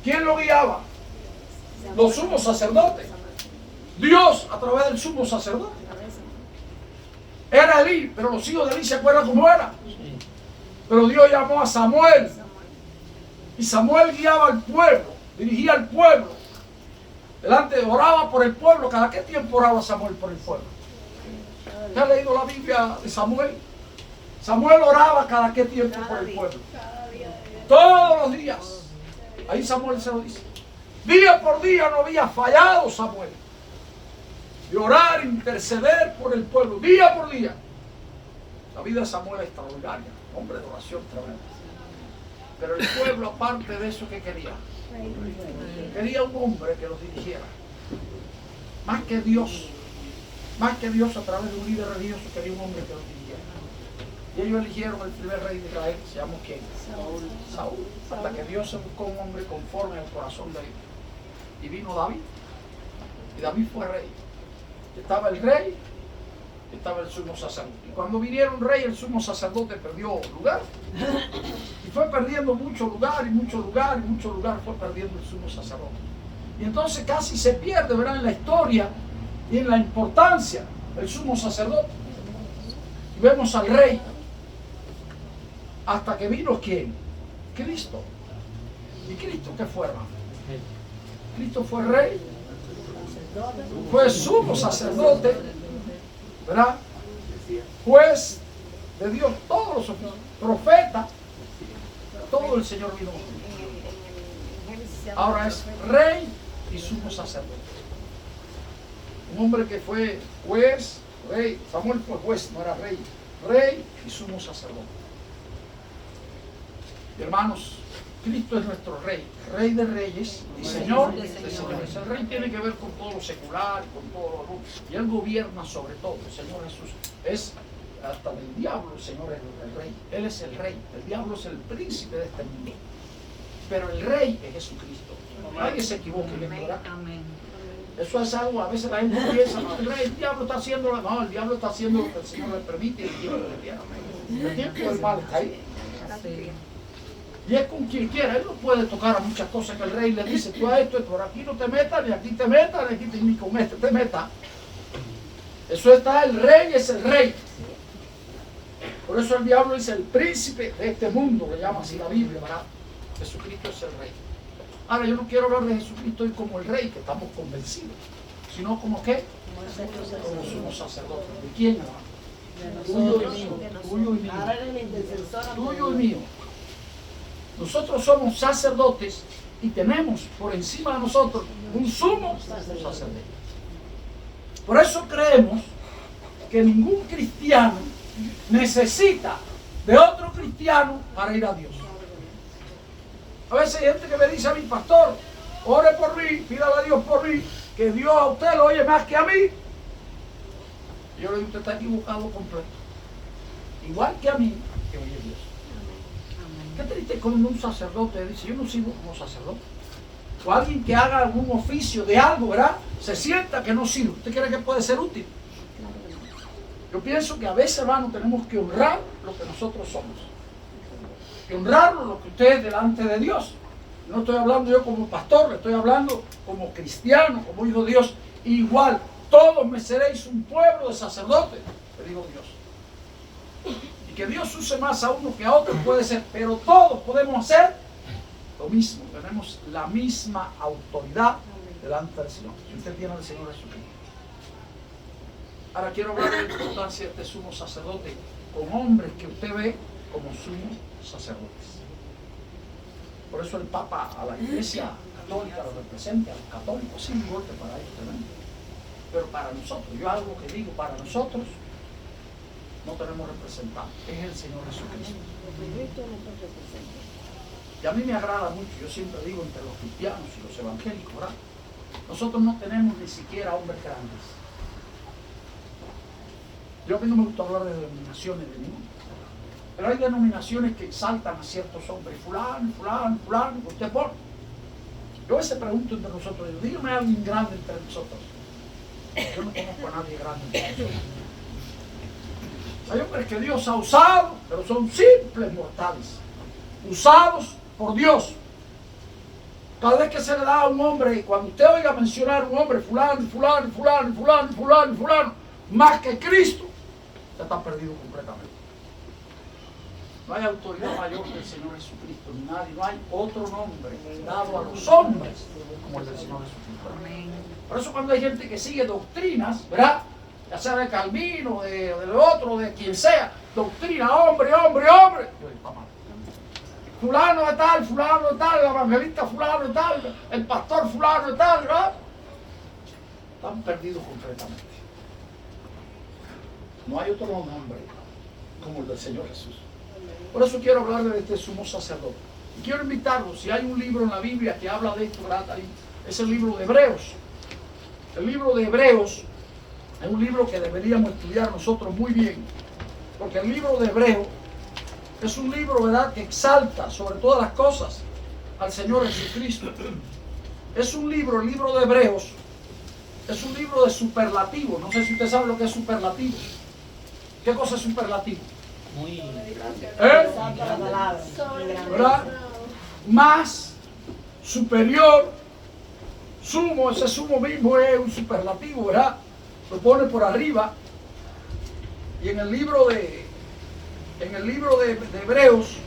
[SPEAKER 1] ¿Quién lo guiaba? Los sumos sacerdotes. Dios a través del sumo sacerdote. Era Elí, pero los hijos de Elí se acuerdan cómo era. Pero Dios llamó a Samuel. Y Samuel guiaba al pueblo, dirigía al pueblo. Delante, oraba por el pueblo. ¿Cada qué tiempo oraba Samuel por el pueblo? ¿Usted ha leído la Biblia de Samuel? Samuel oraba cada qué tiempo por el pueblo. Todos los días. Ahí Samuel se lo dice. Día por día no había fallado Samuel. De orar, interceder por el pueblo. Día por día. La vida de Samuel es extraordinaria. Hombre de oración tremendo. Pero el pueblo, aparte de eso, ¿qué quería? Quería un hombre que los dirigiera. Más que Dios a través de un líder religioso, quería un hombre que los dirigiera. Y ellos eligieron el primer rey de Israel, se llamó ¿quién? Saúl. Hasta que Dios se buscó un hombre conforme al corazón de él. Y vino David. Y David fue rey. Estaba el rey, estaba el sumo sacerdote. Y cuando vinieron un rey, el sumo sacerdote perdió lugar. Y fue perdiendo mucho lugar, fue perdiendo el sumo sacerdote. Y entonces casi se pierde, ¿verdad?, en la historia y en la importancia del sumo sacerdote. Y vemos al rey. Hasta que vino ¿quién? Cristo. ¿Y Cristo qué fue, hermano? Cristo fue rey. Fue sumo sacerdote, ¿verdad? Juez de Dios, todos los oficios, profeta, todo el Señor vino. Ahora es rey y sumo sacerdote. Un hombre que fue juez, rey. Samuel fue juez, no era rey. Rey y sumo sacerdote. Y hermanos, Cristo es nuestro rey, rey de reyes y señor de señores. El rey tiene que ver con todo lo secular, con todo lo... Y él gobierna sobre todo. El Señor Jesús es hasta del diablo. El Señor es el rey. Él es el rey. El diablo es el príncipe de este mundo. Pero el rey es Jesucristo. Nadie se equivoque, ¿verdad? Eso es algo, a veces la gente piensa, no, el diablo está haciendo, no, el diablo está haciendo lo que el Señor le permite y el tiempo del diablo. El tiempo del mal está ahí. Y es con quien quiera. Él no puede tocar a muchas cosas que el rey le dice, tú a esto, por aquí no te metas, ni aquí te metas, ni con este te metas. Eso está, el rey es el rey. Por eso el diablo es el príncipe de este mundo, le llama así la Biblia, ¿verdad? Jesucristo es el rey. Ahora, yo no quiero hablar de Jesucristo hoy como el rey, que estamos convencidos, sino como ¿qué? Como somos sacerdotes. ¿De quién, hermano? Tuyo y mío. Tuyo y mío. Tuyo y mío. Nosotros somos sacerdotes y tenemos por encima de nosotros un sumo sacerdote. Por eso creemos que ningún cristiano necesita de otro cristiano para ir a Dios. A veces hay gente que me dice a mi pastor, ore por mí, pídale a Dios por mí, que Dios a usted lo oye más que a mí. Y yo le digo, usted está equivocado completo. igual que a mí, que oye Dios. Qué triste cuando un sacerdote dice, yo no sirvo como sacerdote. O alguien que haga algún oficio de algo, ¿verdad? Se sienta que no sirve. ¿Usted cree que puede ser útil? Yo pienso que a veces, hermano, tenemos que honrar lo que nosotros somos. Que honrarlo lo que usted es delante de Dios. No estoy hablando yo como pastor, le estoy hablando como cristiano, como hijo de Dios. Igual, todos me seréis un pueblo de sacerdotes, le digo Dios. Y que Dios use más a uno que a otro puede ser, pero todos podemos hacer lo mismo. Tenemos la misma autoridad delante del Señor. Si usted tiene al Señor Jesucristo. Ahora quiero hablar de la importancia de este sumo sacerdote con hombres que usted ve como sumos sacerdotes. Por eso el Papa a la Iglesia Católica lo representa, a los católicos, sin golpe para ellos también. Pero para nosotros, yo algo que digo, para nosotros no tenemos representante, es el Señor Jesucristo. Y a mí me agrada mucho, yo siempre digo entre los cristianos y los evangélicos, ¿verdad? Nosotros no tenemos ni siquiera hombres grandes. Yo a mí no me gusta hablar de denominaciones de ninguna. Pero hay denominaciones que exaltan a ciertos hombres, fulano, fulano, fulano, que usted pone. Yo a veces pregunto entre nosotros, digo, dígame a alguien grande entre nosotros. Yo no conozco a nadie grande entre nosotros. Hay hombres que Dios ha usado, pero son simples mortales, usados por Dios. Cada vez que se le da a un hombre, cuando usted oiga mencionar a un hombre, fulano, fulano, fulano, fulano, fulano, fulano, más que Cristo, usted está perdido completamente. No hay autoridad mayor que el Señor Jesucristo, ni nadie, no hay otro nombre dado a los hombres como el del Señor Jesucristo. Por eso cuando hay gente que sigue doctrinas, ¿verdad? Ya sea de Calvino, del otro, de quien sea, doctrina, hombre, hombre, hombre. Yo digo, mamá, fulano de tal, el evangelista fulano de tal, el pastor fulano de tal, ¿verdad? Están perdidos completamente. No hay otro nombre como el del Señor Jesús. Por eso quiero hablar de este sumo sacerdote. Y quiero invitarlos, si hay un libro en la Biblia que habla de esto, ¿verdad? Es el libro de Hebreos. El libro de Hebreos es un libro que deberíamos estudiar nosotros muy bien. Porque el libro de Hebreos es un libro, ¿verdad?, que exalta sobre todas las cosas al Señor Jesucristo. Es un libro, el libro de Hebreos, es un libro de superlativo. No sé si usted sabe lo que es superlativo. ¿Qué cosa es superlativo?
[SPEAKER 4] Muy grande.
[SPEAKER 1] ¿Verdad? Más, superior, sumo, ese sumo mismo es un superlativo, ¿verdad? Lo pone por arriba. Y en el libro de Hebreos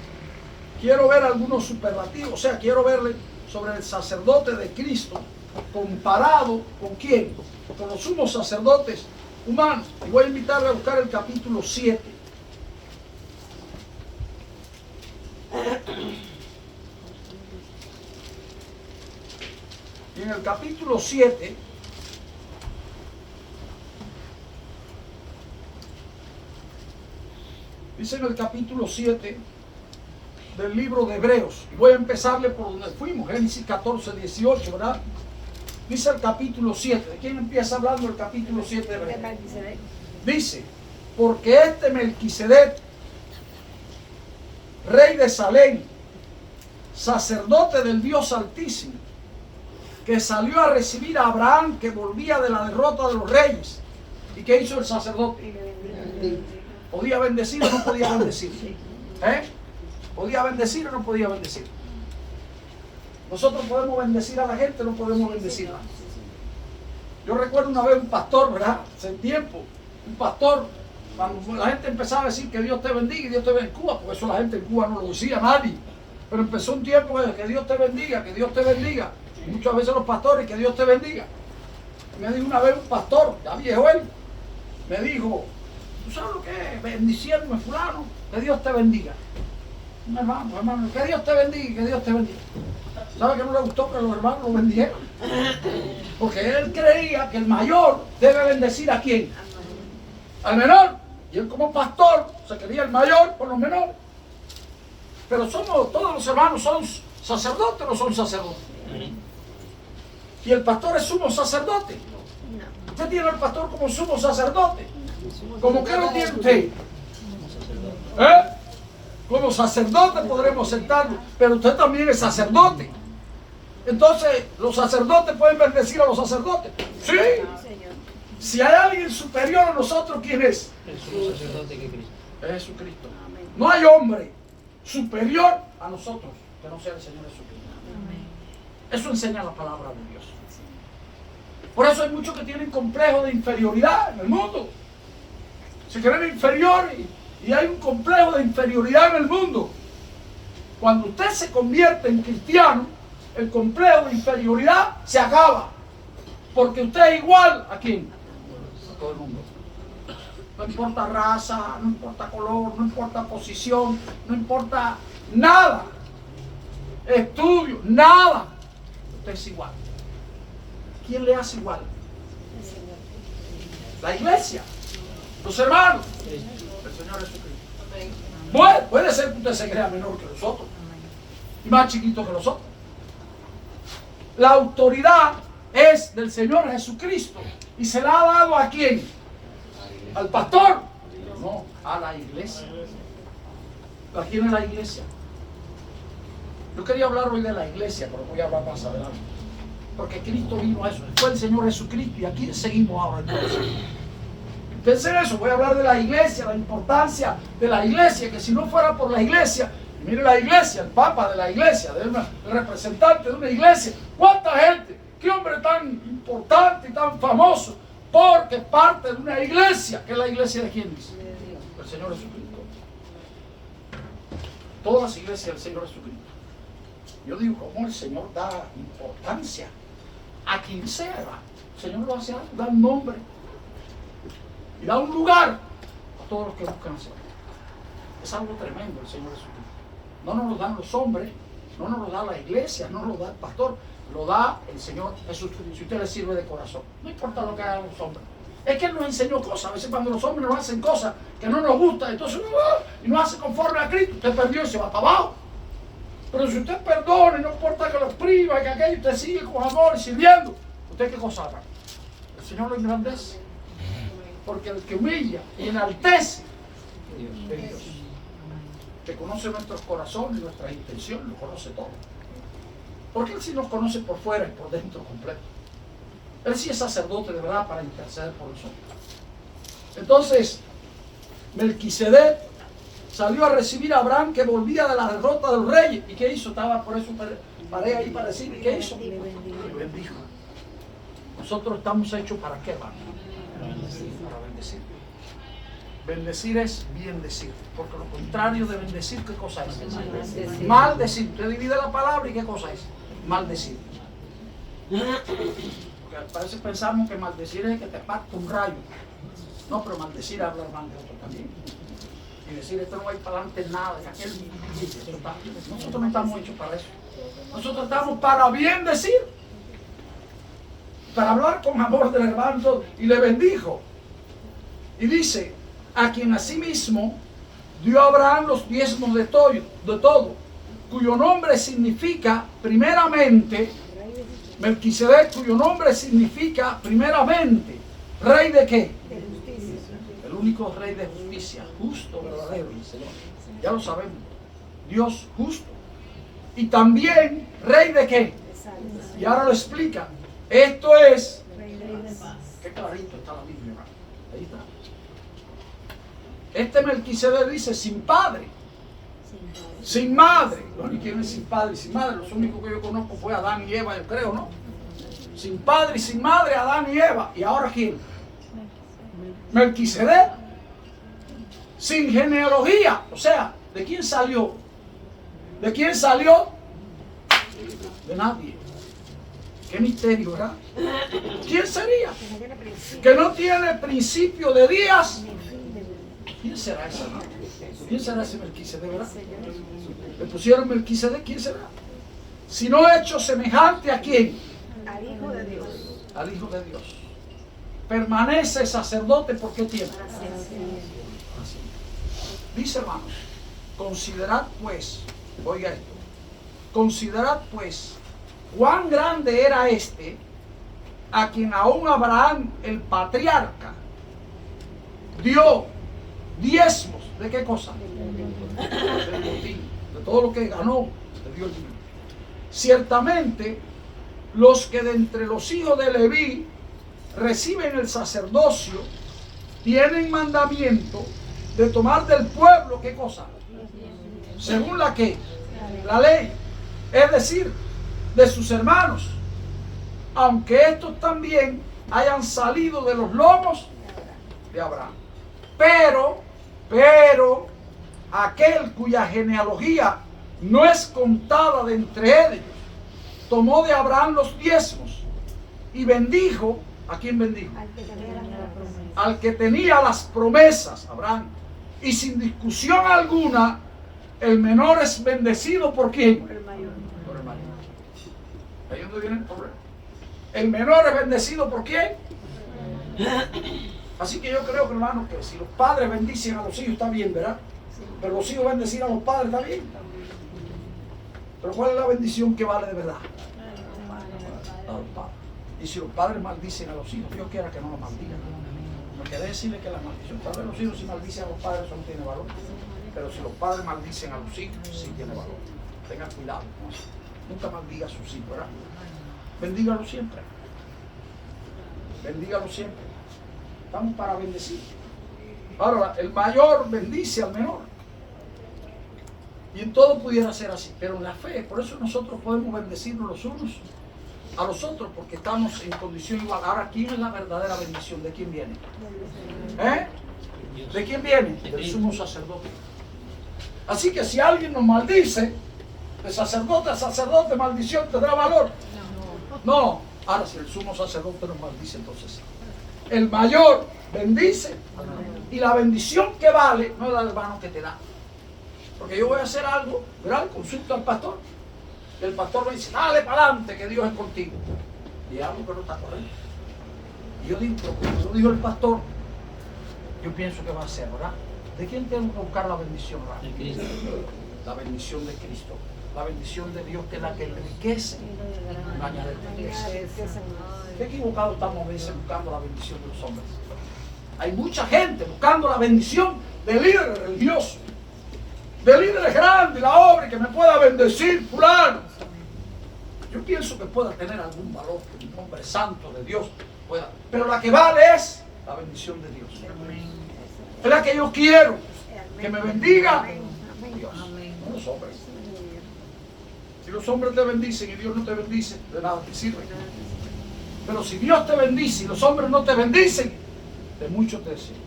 [SPEAKER 1] quiero ver algunos superlativos, o sea, quiero verle sobre el sacerdote de Cristo comparado con quién, con los sumos sacerdotes humanos. Y voy a invitarle a buscar el capítulo 7. Y en el capítulo 7 dice, en el capítulo 7 del libro de Hebreos, y voy a empezarle por donde fuimos, Génesis 14, 18, ¿verdad? Dice el capítulo 7. ¿De quién empieza hablando el capítulo 7 de Hebreos? Dice, porque este Melquisedec, rey de Salem, sacerdote del Dios Altísimo, que salió a recibir a Abraham, que volvía de la derrota de los reyes. ¿Y qué hizo el sacerdote? ¿Podía bendecir o no podía bendecir? ¿Podía bendecir o no podía bendecir? Nosotros podemos bendecir a la gente, no podemos bendecirla. Yo recuerdo una vez un pastor, ¿verdad? Hace tiempo, un pastor, cuando la gente empezaba a decir que Dios te bendiga y Dios te bendiga en Cuba, porque eso la gente en Cuba no lo decía nadie. Pero empezó un tiempo que Dios te bendiga, que Dios te bendiga. Y muchas veces los pastores, que Dios te bendiga. Y me dijo una vez un pastor, ya viejo él, me dijo, ¿tú sabes lo que es? Bendiciéndome fulano, que Dios te bendiga. Hermano, que Dios te bendiga, que Dios te bendiga. ¿Sabe que no le gustó que los hermanos lo bendijeran? Porque él creía que el mayor debe bendecir ¿a quién? Al menor. Y él como pastor se quería el mayor por los menores. Pero todos los hermanos son sacerdotes o no son sacerdotes. Y el pastor es sumo sacerdote. Usted tiene al pastor como sumo sacerdote. ¿Cómo que lo tiene usted? Como sacerdote podremos aceptarlo, pero usted también es sacerdote. Entonces, ¿los sacerdotes pueden bendecir a los sacerdotes? Sí. Si hay alguien superior a nosotros, ¿quién es?
[SPEAKER 4] El sumo sacerdote que Cristo.
[SPEAKER 1] Es Jesucristo. No hay hombre superior a nosotros que no sea el Señor Jesucristo. Eso enseña la palabra de Dios. Por eso hay muchos que tienen complejo de inferioridad en el mundo. Se creen inferiores y hay un complejo de inferioridad en el mundo. Cuando usted se convierte en cristiano, el complejo de inferioridad se acaba. Porque usted es igual ¿a quién? A todo el mundo. No importa raza, no importa color, no importa posición, no importa nada. Estudio, nada. Usted es igual. ¿Quién le hace igual? La iglesia, los hermanos, el Señor Jesucristo. Bueno, puede ser que usted se crea menor que nosotros y más chiquito que nosotros. La autoridad es del Señor Jesucristo y se la ha dado ¿a quién? ¿Al pastor? No, a la iglesia. ¿A quién es la iglesia? Yo quería hablar hoy de la iglesia, pero voy a hablar más adelante. Porque Cristo vino a eso. Fue el Señor Jesucristo y aquí seguimos ahora entonces. Pensé en eso, voy a hablar de la iglesia, la importancia de la iglesia, que si no fuera por la iglesia, mire la iglesia, el papa de la iglesia, el representante de una iglesia, cuánta gente, qué hombre tan importante y tan famoso, porque es parte de una iglesia, que es la iglesia de quién dice, del Señor Jesucristo. Todas las iglesias del Señor Jesucristo. Yo digo, ¿cómo el Señor da importancia a quien sea? El Señor lo hace algo, da un nombre y da un lugar a todos los que buscan hacerlo. Es algo tremendo el Señor Jesucristo. No nos lo dan los hombres, no nos lo da la iglesia, no nos lo da el pastor, lo da el Señor Jesucristo. Si usted le sirve de corazón, no importa lo que hagan los hombres. Es que Él nos enseñó cosas. A veces cuando los hombres nos hacen cosas que no nos gustan, entonces y no hace conforme a Cristo, usted perdió y se va para abajo. Pero si usted perdona y no importa que los priva y que aquello, usted sigue con amor y sirviendo, ¿usted qué cosa hará? El Señor lo engrandece. Porque el que humilla y enaltece es Dios. Que conoce nuestros corazones y nuestras intenciones, lo conoce todo. Porque Él sí nos conoce por fuera y por dentro completo. Él sí es sacerdote de verdad para interceder por nosotros. Entonces, Melquisedec salió a recibir a Abraham que volvía de la derrota de los reyes. ¿Y qué hizo? Estaba por eso paré ahí para decirle, ¿qué hizo? Le bendijo. Nosotros estamos hechos ¿para qué, hermano? Para bendecir. Bendecir es bien decir, porque lo contrario de bendecir, ¿qué cosa es? Maldecir. Usted divide la palabra y ¿qué cosa es? Maldecir. Porque a veces pensamos que maldecir es que te parta un rayo. No, pero maldecir es hablar mal de otro también. Y decir, esto no va a ir para adelante nada, y aquel, nosotros no estamos hechos para eso. Nosotros estamos para bien decir, para hablar con amor del hermano, y le bendijo. Y dice, a quien asimismo dio a Abraham los diezmos de todo, cuyo nombre significa primeramente, Melquisedec, cuyo nombre significa primeramente, ¿rey de qué?
[SPEAKER 2] De justicia.
[SPEAKER 1] El único rey de justicia, justo, verdadero, el Señor. Ya lo sabemos. Dios justo. Y también, ¿rey de qué? Y ahora lo explica. Esto es.
[SPEAKER 2] Rey de paz.
[SPEAKER 1] Qué clarito está la Biblia, hermano. Ahí está. Este Melquisedec dice sin padre, sin madre. No, ¿y quién es sin padre y sin madre? Los únicos que yo conozco fue Adán y Eva, yo creo, ¿no? Sin padre y sin madre, Adán y Eva. ¿Y ahora quién? Melquisedec. Sin genealogía. O sea, ¿de quién salió? ¿De quién salió? De nadie. Qué misterio, ¿verdad? ¿Quién sería? Que no tiene principio de días. ¿Quién será ese? ¿Quién será ese Melquisedec, verdad? Le pusieron Melquisedec, ¿quién será? Si no hecho semejante a quién?
[SPEAKER 2] Al Hijo de Dios.
[SPEAKER 1] Al Hijo de Dios. Permanece sacerdote por qué tiempo. Así. Dice, hermanos, considerad pues, oiga esto, considerad pues cuán grande era este, a quien aún Abraham el patriarca dio diezmos ¿De qué cosa? Del botín, de todo lo que ganó, le dio el dinero. Ciertamente, los que de entre los hijos de Leví reciben el sacerdocio, tienen mandamiento de tomar del pueblo, ¿qué cosa? Según la que, la ley, es decir, de sus hermanos, aunque estos también hayan salido de los lomos de Abraham. Pero, aquel cuya genealogía no es contada de entre ellos, tomó de Abraham los diezmos y bendijo. ¿A quién bendijo? Al que tenía las promesas, Abraham. Y sin discusión alguna, el menor es bendecido ¿por quién? Por el mayor. Ahí es donde viene el problema. El menor es bendecido ¿por quién? Así que yo creo que, hermano, que si los padres bendicen a los hijos está bien, ¿verdad? Pero los hijos bendecir a los padres está bien. Pero ¿cuál es la bendición que vale de verdad? A los padres. Y si los padres maldicen a los hijos, Dios quiera que no los maldigan. No quiere decirle que la maldición, tal vez los hijos si maldicen a los padres eso no tiene valor. Pero si los padres maldicen a los hijos, sí tiene valor. Tengan cuidado con eso. Nunca maldiga a sus hijos, ¿verdad? Bendígalo siempre. Bendígalo siempre. Estamos para bendecir. Ahora, el mayor bendice al menor. Y en todo pudiera ser así. Pero en la fe, por eso nosotros podemos bendecirnos los unos a los otros, porque estamos en condición igual. Ahora, ¿quién es la verdadera bendición? ¿De quién viene? ¿De quién viene? Del sumo sacerdote. Así que si alguien nos maldice, de sacerdote a sacerdote, maldición tendrá valor. No. Ahora, si el sumo sacerdote nos maldice, entonces el mayor bendice, y la bendición que vale no es la del hermano que te da. Porque yo voy a hacer algo, ¿verdad? Consulto al pastor. El pastor me dice, dale para adelante, que Dios es contigo. Y algo que no está correcto. Y yo digo, pero como lo dijo el pastor, yo pienso que va a ser, ¿verdad? ¿De quién tengo que buscar la bendición?
[SPEAKER 4] De Cristo.
[SPEAKER 1] La bendición de Cristo. La bendición de Dios, que es la que enriquece. No añade riqueza. Qué equivocado estamos a veces buscando la bendición de los hombres. Hay mucha gente buscando la bendición de líderes religiosos, de líderes grandes, la obra que me pueda bendecir fulano. Yo pienso que pueda tener algún valor, que un hombre santo de Dios pueda, pero la que vale es la bendición de Dios. Es la que yo quiero, que me bendiga Dios, no los hombres. Si los hombres te bendicen y Dios no te bendice, de nada te sirve. Pero si Dios te bendice y los hombres no te bendicen, de mucho te sirve.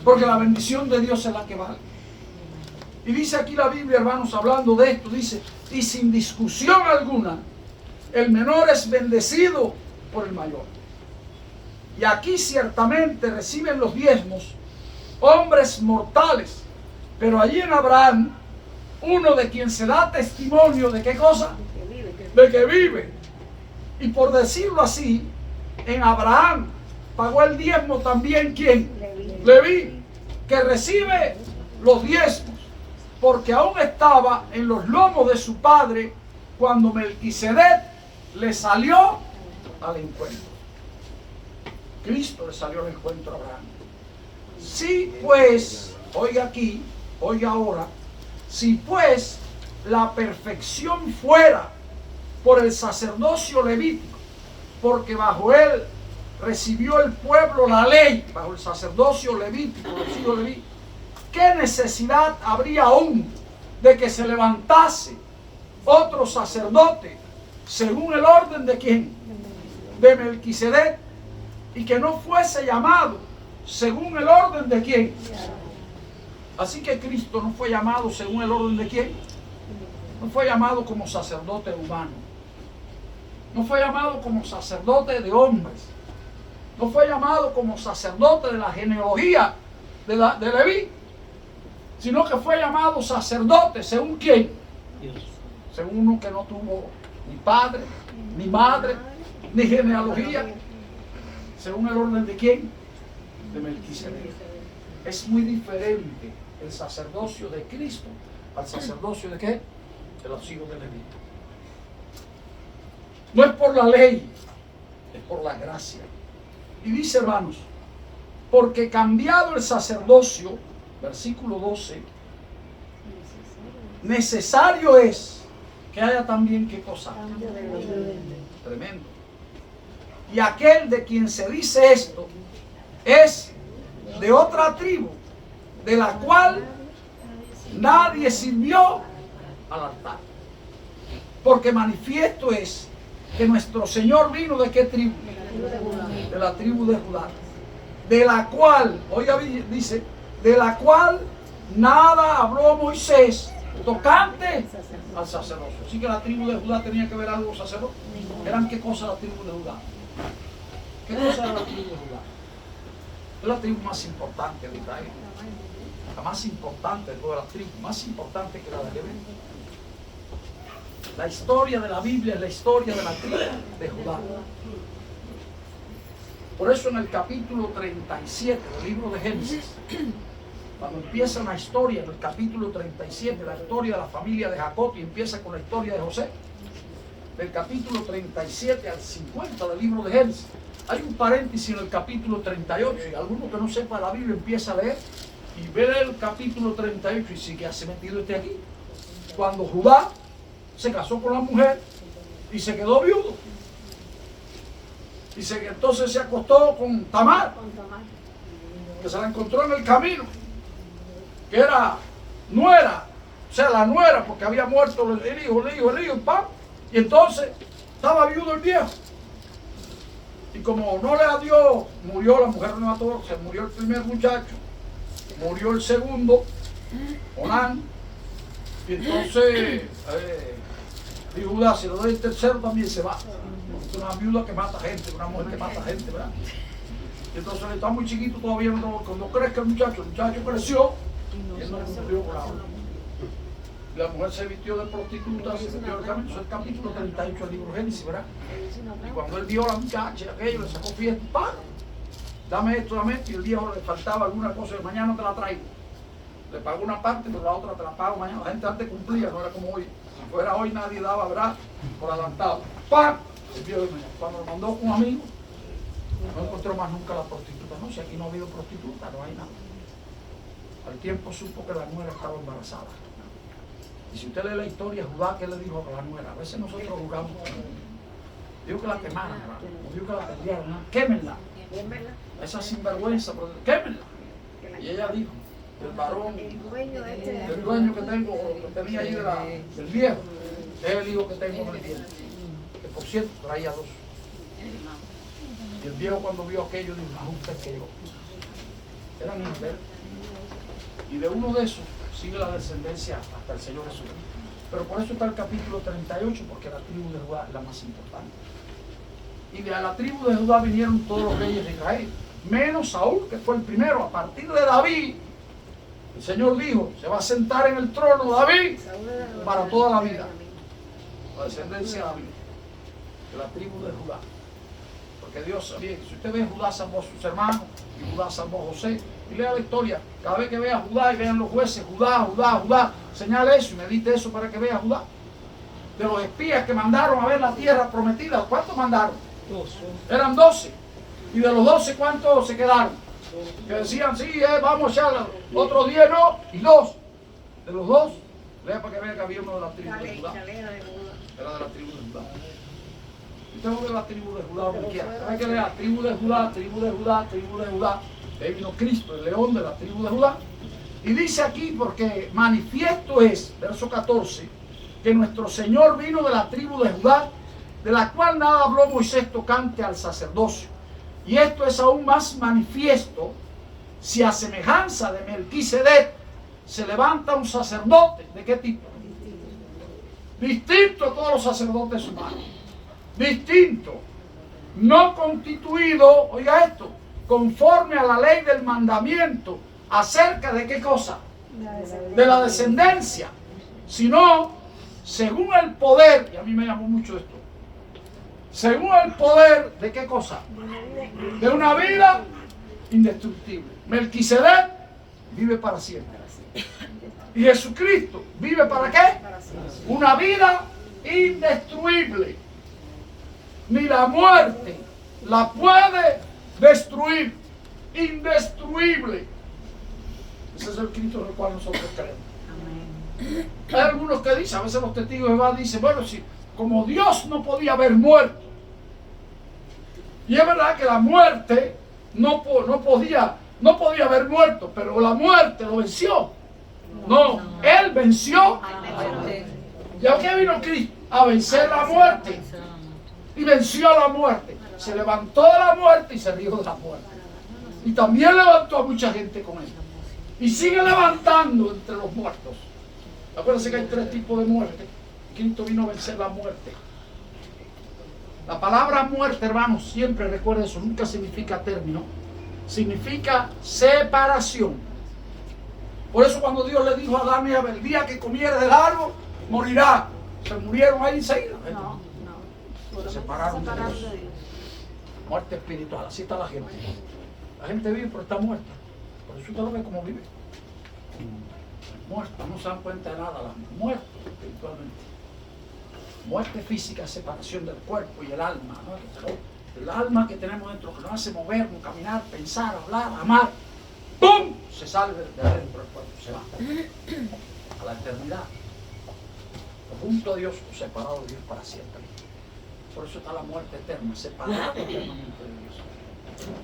[SPEAKER 1] Porque la bendición de Dios es la que vale. Y dice aquí la Biblia, hermanos, hablando de esto, dice, y sin discusión alguna, el menor es bendecido por el mayor. Y aquí ciertamente reciben los diezmos hombres mortales, pero allí en Abraham, uno de quien se da testimonio de qué cosa, de que vive. Y por decirlo así, en Abraham pagó el diezmo también ¿quién? Leví, que recibe los diezmos, porque aún estaba en los lomos de su padre cuando Melquisedec le salió al encuentro. Cristo le salió al encuentro a Abraham. Si pues, oiga aquí, oiga ahora, si pues la perfección fuera por el sacerdocio levítico, porque bajo él recibió el pueblo la ley, bajo el sacerdocio levítico, los hijos de Leví, ¿qué necesidad habría aún de que se levantase otro sacerdote según el orden de quién? De Melquisedec, y que no fuese llamado según el orden de quién? Así que Cristo no fue llamado según el orden de quién. No fue llamado como sacerdote humano. No fue llamado como sacerdote de hombres. No fue llamado como sacerdote de la genealogía de Leví, sino que fue llamado sacerdote según quién.
[SPEAKER 4] Dios.
[SPEAKER 1] Según uno que no tuvo ni padre, ni madre, ni genealogía. Según el orden de quién? De Melquisedec. Es muy diferente el sacerdocio de Cristo al sacerdocio de ¿qué? De los hijos de Leví. No es por la ley, es por la gracia. Y dice, hermanos, porque cambiado el sacerdocio, versículo 12. Necesario es que haya también, ¿qué cosa? Tremendo. Y aquel de quien se dice esto es de otra tribu, de la cual nadie sirvió al altar. Porque manifiesto es que nuestro Señor vino ¿de qué tribu? De la tribu de Judá. De la cual, oiga, dice, de la cual nada habló Moisés tocante al sacerdocio. Así que la tribu de Judá tenía que ver algo con sacerdotes. ¿Eran qué cosa la tribu de Judá? ¿Qué cosa era la tribu de Judá? Es la tribu más importante de Israel. La más importante de todas las tribus, más importante que la de Leví. La historia de la Biblia es la historia de la tribu de Judá. Por eso en el capítulo 37 del libro de Génesis, cuando empieza una historia, en el capítulo 37, la historia de la familia de Jacob, y empieza con la historia de José, del capítulo 37 al 50 del libro de Génesis, hay un paréntesis en el capítulo 38, y alguno que no sepa la Biblia empieza a leer, y ve el capítulo 38 y sigue se metido aquí. Cuando Judá se casó con la mujer y se quedó viudo. Y entonces se acostó con Tamar, que se la encontró en el camino, que era nuera, o sea, la nuera, porque había muerto el hijo, ¡pam! Y entonces estaba viudo el viejo. Y como no le dio, murió la mujer, no mató, se murió el primer muchacho, murió el segundo, Onán, y entonces dijo Judá, si le doy el tercero también se va. Es una viuda que mata gente, una mujer que mata gente, ¿verdad? Y entonces él está muy chiquito todavía, cuando crezca el muchacho creció y él no cumplió con la orden. Y la mujer se vistió de prostituta, se metió del camino. Eso es el capítulo 38 del libro de Génesis, ¿verdad? Y cuando él vio a la muchacha, aquello, le sacó fiesta, ¡pam! Dame esto, y el viejo le faltaba alguna cosa, mañana te la traigo. Le pagó una parte, pero la otra te la pago mañana. La gente antes cumplía, no era como hoy. Si fuera hoy nadie daba, ¿verdad? Por adelantado. ¡Pam! El viejo, cuando lo mandó con un amigo, no encontró más nunca la prostituta. No, si aquí no ha habido prostituta, no hay nada. Al tiempo supo que la nuera estaba embarazada. Y si usted lee la historia, Judá, ¿qué le dijo a la nuera? A veces nosotros jugamos. Dijo que la quemaran, ¿verdad? Dijo que la tendieran, ¿no? Quémenla. Esa sinvergüenza, quémenla. Y ella dijo, el varón, el dueño que tengo, que tenía ahí del viejo, es el hijo que tengo en el vientre. Que por cierto traía dos. Y el viejo cuando vio aquello dijo, no, usted que yo. Eran inversos. Y de uno de esos sigue la descendencia hasta el Señor Jesús. Pero por eso está el capítulo 38, porque la tribu de Judá es la más importante. Y de la tribu de Judá vinieron todos los reyes de Israel, menos Saúl, que fue el primero. A partir de David, el Señor dijo, se va a sentar en el trono David para toda la vida. La descendencia de David, de la tribu de Judá. Porque Dios sabía que si usted ve Judá salvó a sus hermanos, y Judá salvó a José, y lea la historia, cada vez que vea Judá y vean los jueces, Judá, señale eso y medite eso para que vea Judá. De los espías que mandaron a ver la tierra prometida, ¿cuántos mandaron?
[SPEAKER 4] 12.
[SPEAKER 1] Eran 12. Y de los 12, ¿cuántos se quedaron? Que decían, sí, vamos a echarla. Otros 10 no, y 2. De los 2, lea para que vea que había uno de la tribu de Judá. Era de la tribu de Judá. Usted no ve la tribu de Judá donde quiera. Hay que leer tribu de Judá, tribu de Judá, tribu de Judá. Ahí vino Cristo, el león de la tribu de Judá. Y dice aquí, porque manifiesto es, verso 14, que nuestro Señor vino de la tribu de Judá, de la cual nada habló Moisés tocante al sacerdocio. Y esto es aún más manifiesto si a semejanza de Melquisedec se levanta un sacerdote. ¿De qué tipo? Distinto a todos los sacerdotes humanos. Distinto. No constituido, oiga esto, conforme a la ley del mandamiento, acerca de qué cosa, de la descendencia, sino según el poder, y a mí me llamó mucho esto, según el poder de qué cosa, de una vida indestructible. Melquisedec vive para siempre, y Jesucristo vive para qué, una vida indestruible. Ni la muerte la puede destruir. Indestruible. Ese es el Cristo en el cual nosotros creemos. Hay algunos que dicen, a veces los testigos de Jehová dicen, bueno, si como Dios no podía haber muerto, y es verdad que la muerte no podía haber muerto, pero la muerte lo venció. No, Él venció. ¿Ya qué vino Cristo? A vencer la muerte. Y venció a la muerte. Se levantó de la muerte y se rió de la muerte. Y también levantó a mucha gente con Él. Y sigue levantando entre los muertos. Acuérdense que hay 3 tipos de muerte. Cristo vino a vencer la muerte. La palabra muerte, hermanos, siempre recuerden eso, nunca significa término. Significa separación. Por eso cuando Dios le dijo a Adán y a Eva, el día que comieres del árbol, morirá. Se murieron ahí enseguida. Se separaron de Dios. Muerte espiritual, así está la gente. La gente vive pero está muerta. Por eso usted lo ve como vive. Muertos, no se dan cuenta de nada, muertos espiritualmente. Muerte física, separación del cuerpo y el alma, ¿no? El alma que tenemos dentro, que nos hace movernos, caminar, pensar, hablar, amar, ¡pum! Se sale de adentro del cuerpo, se va a la eternidad, junto a Dios o separado de Dios para siempre. Por eso está la muerte eterna, separada eternamente de Dios.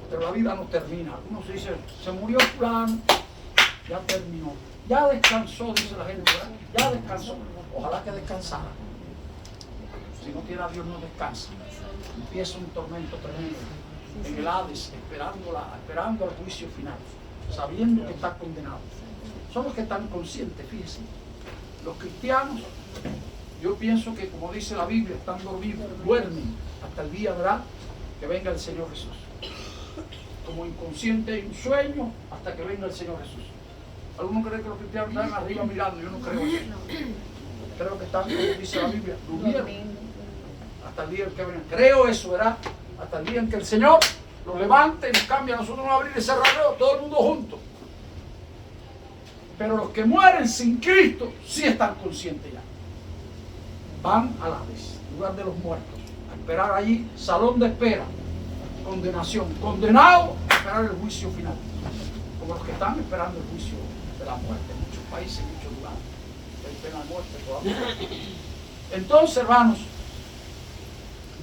[SPEAKER 1] Pero la vida no termina. Algunos dicen, se murió fulano, ya terminó, ya descansó, dice la gente, ¿verdad? Ya descansó. Ojalá que descansara. Si no tiene a Dios, no descansa. Empieza un tormento tremendo en el Hades, esperando el juicio final, sabiendo que está condenado. Son los que están conscientes, fíjense. Los cristianos, yo pienso que, como dice la Biblia, están dormidos, duermen hasta el día, ¿verdad?, que venga el Señor Jesús. Como inconsciente hay un sueño hasta que venga el Señor Jesús. Algunos creen que los cristianos están arriba mirando, yo no creo eso. Creo que están, como dice la Biblia, durmieron hasta el día en que venga. Creo eso, ¿verdad? Hasta el día en que el Señor los levante y nos cambie. Nosotros vamos a abrir ese cerradero, todo el mundo junto. Pero los que mueren sin Cristo sí están conscientes ya. Van al Hades, lugar de los muertos, a esperar allí, salón de espera, condenación, condenado a esperar el juicio final, como los que están esperando el juicio de la muerte en muchos países, en muchos lugares. Hay pena de muerte todavía. Entonces, hermanos,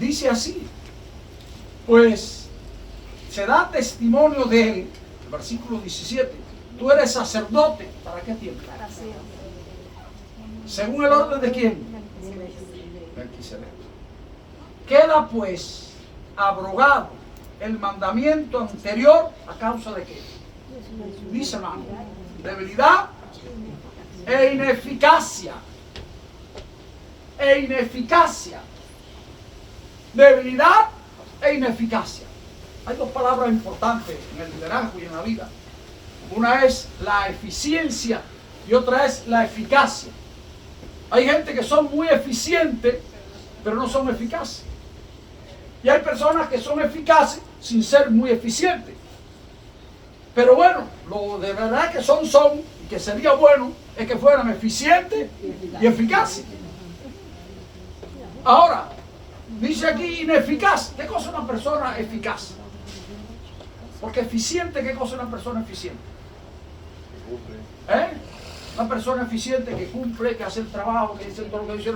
[SPEAKER 1] dice así, pues se da testimonio de él, el versículo 17, tú eres sacerdote, ¿para qué tiempo?
[SPEAKER 2] Para siempre.
[SPEAKER 1] ¿Según el orden de quién? Queda pues abrogado el mandamiento anterior a causa de qué? Dice, hermano, debilidad e ineficacia. E ineficacia. Debilidad e ineficacia. Hay 2 palabras importantes en el liderazgo y en la vida. Una es la eficiencia y otra es la eficacia. Hay gente que son muy eficientes, pero no son eficaces. Y hay personas que son eficaces sin ser muy eficientes. Pero bueno, lo de verdad que son, y que sería bueno, es que fueran eficientes y eficaces. Ahora, dice aquí ineficaz. ¿Qué cosa es una persona eficaz? Porque eficiente, ¿qué cosa es una persona eficiente? Una persona eficiente que cumple, que hace el trabajo, que dice todo lo que dice,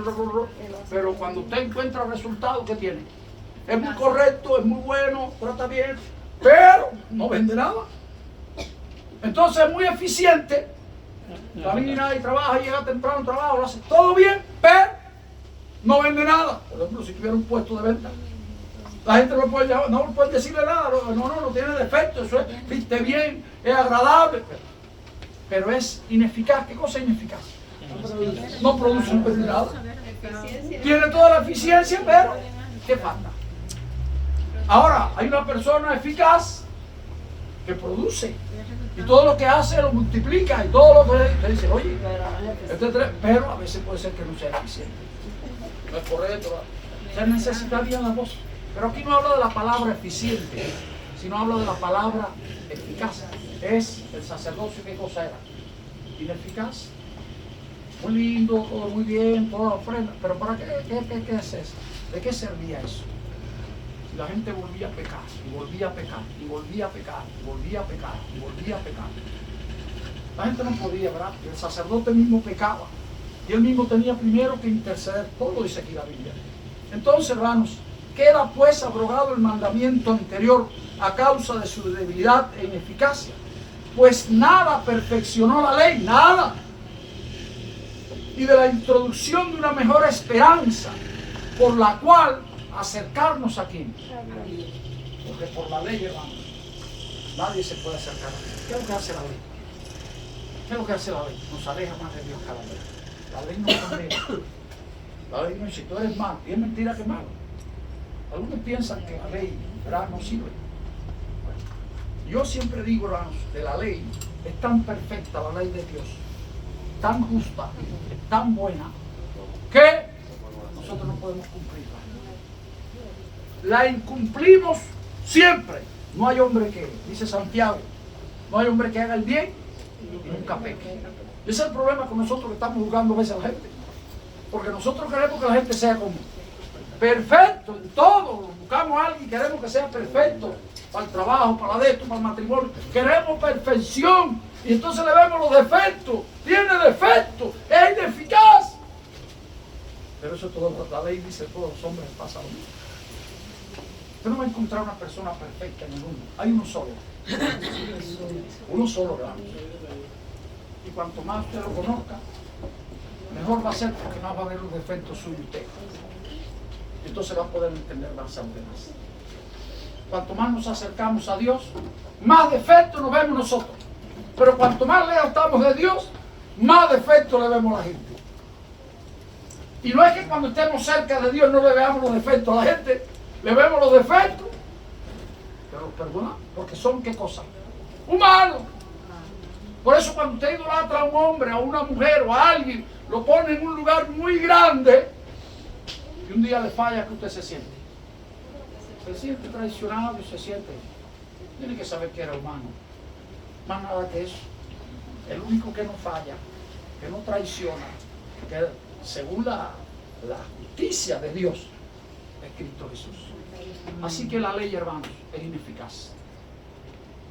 [SPEAKER 1] pero cuando usted encuentra el resultado, ¿qué tiene? Es muy correcto, es muy bueno, trata bien, pero no vende nada. Entonces es muy eficiente, camina y trabaja, llega temprano al trabajo, lo hace todo bien, pero no vende nada. Por ejemplo, si tuviera un puesto de venta, la gente no puede decirle nada, no tiene defecto, eso es, viste bien, es agradable, pero es ineficaz. ¿Qué cosa es ineficaz? No produce, no vende nada. Tiene toda la eficiencia, pero ¿qué falta? Ahora, hay una persona eficaz que produce y todo lo que hace lo multiplica y todo lo que usted dice, oye, pero a veces puede ser que no sea eficiente, no es correcto, se necesitaría la voz. Pero aquí no hablo de la palabra eficiente, sino hablo de la palabra eficaz. Es el sacerdocio, ¿qué cosa era? Ineficaz. Muy lindo, todo muy bien, toda la ofrenda, pero ¿para qué es eso? ¿De qué servía eso? Si la gente volvía a pecar, y volvía a pecar, y volvía a pecar, y volvía a pecar, y volvía a pecar. La gente no podía, ¿verdad? El sacerdote mismo pecaba. Y él mismo tenía primero que interceder. Todo lo dice aquí la Biblia. Entonces, hermanos, queda pues abrogado el mandamiento anterior a causa de su debilidad e ineficacia. Pues nada perfeccionó la ley, nada. Y de la introducción de una mejor esperanza, por la cual acercarnos a quién. Porque por la ley, hermanos, nadie se puede acercar a Dios. ¿Qué es lo que hace la ley? ¿Qué es lo que hace la ley? Nos aleja más de Dios cada vez. La ley no condena. La ley no dice, si tú eres malo, y es mentira que malo. Algunos piensan que la ley, ¿verdad?, no sirve. Yo siempre digo, hermanos, de la ley, es tan perfecta la ley de Dios, tan justa, tan buena, que nosotros no podemos cumplirla. La incumplimos siempre. No hay hombre que, dice Santiago, no hay hombre que haga el bien y nunca peque. Ese es el problema con nosotros que estamos juzgando a veces a la gente. Porque nosotros queremos que la gente sea como perfecto en todo. Buscamos a alguien y queremos que sea perfecto para el trabajo, para la de esto, para el matrimonio. Queremos perfección. Y entonces le vemos los defectos. Tiene defectos. Es ineficaz. Pero eso todo, la ley dice, todos los hombres pasan lo mismo. Usted no va a encontrar una persona perfecta en el mundo. Hay uno solo. Uno solo, hermano. Y cuanto más usted lo conozca, mejor va a ser, porque no va a ver los defectos suyos usted. Entonces va a poder entender más a los demás. Cuanto más nos acercamos a Dios, más defectos nos vemos nosotros. Pero cuanto más lejos estamos de Dios, más defectos le vemos a la gente. Y no es que cuando estemos cerca de Dios no le veamos los defectos a la gente, le vemos los defectos, pero los perdonamos, porque son ¿qué cosa? Humanos. Por eso cuando usted idolatra a un hombre, a una mujer o a alguien, lo pone en un lugar muy grande y un día le falla, que usted se siente. Se siente traicionado y se siente. Tiene que saber que era humano. Más nada que eso. El único que no falla, que no traiciona, que según la justicia de Dios, es Cristo Jesús. Así que la ley, hermanos, es ineficaz.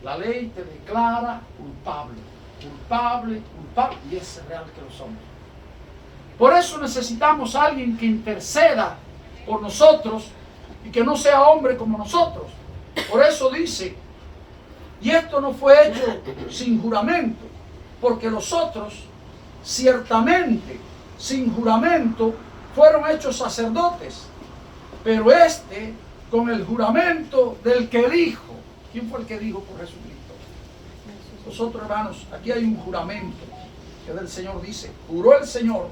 [SPEAKER 1] La ley te declara culpable, culpable, culpable, y es real que lo somos. Por eso necesitamos a alguien que interceda por nosotros y que no sea hombre como nosotros. Por eso dice, y esto no fue hecho sin juramento, porque los otros ciertamente sin juramento fueron hechos sacerdotes, pero este con el juramento del que dijo. ¿Quién fue el que dijo por Jesucristo? Nosotros, hermanos, aquí hay un juramento que del Señor dice, juró el Señor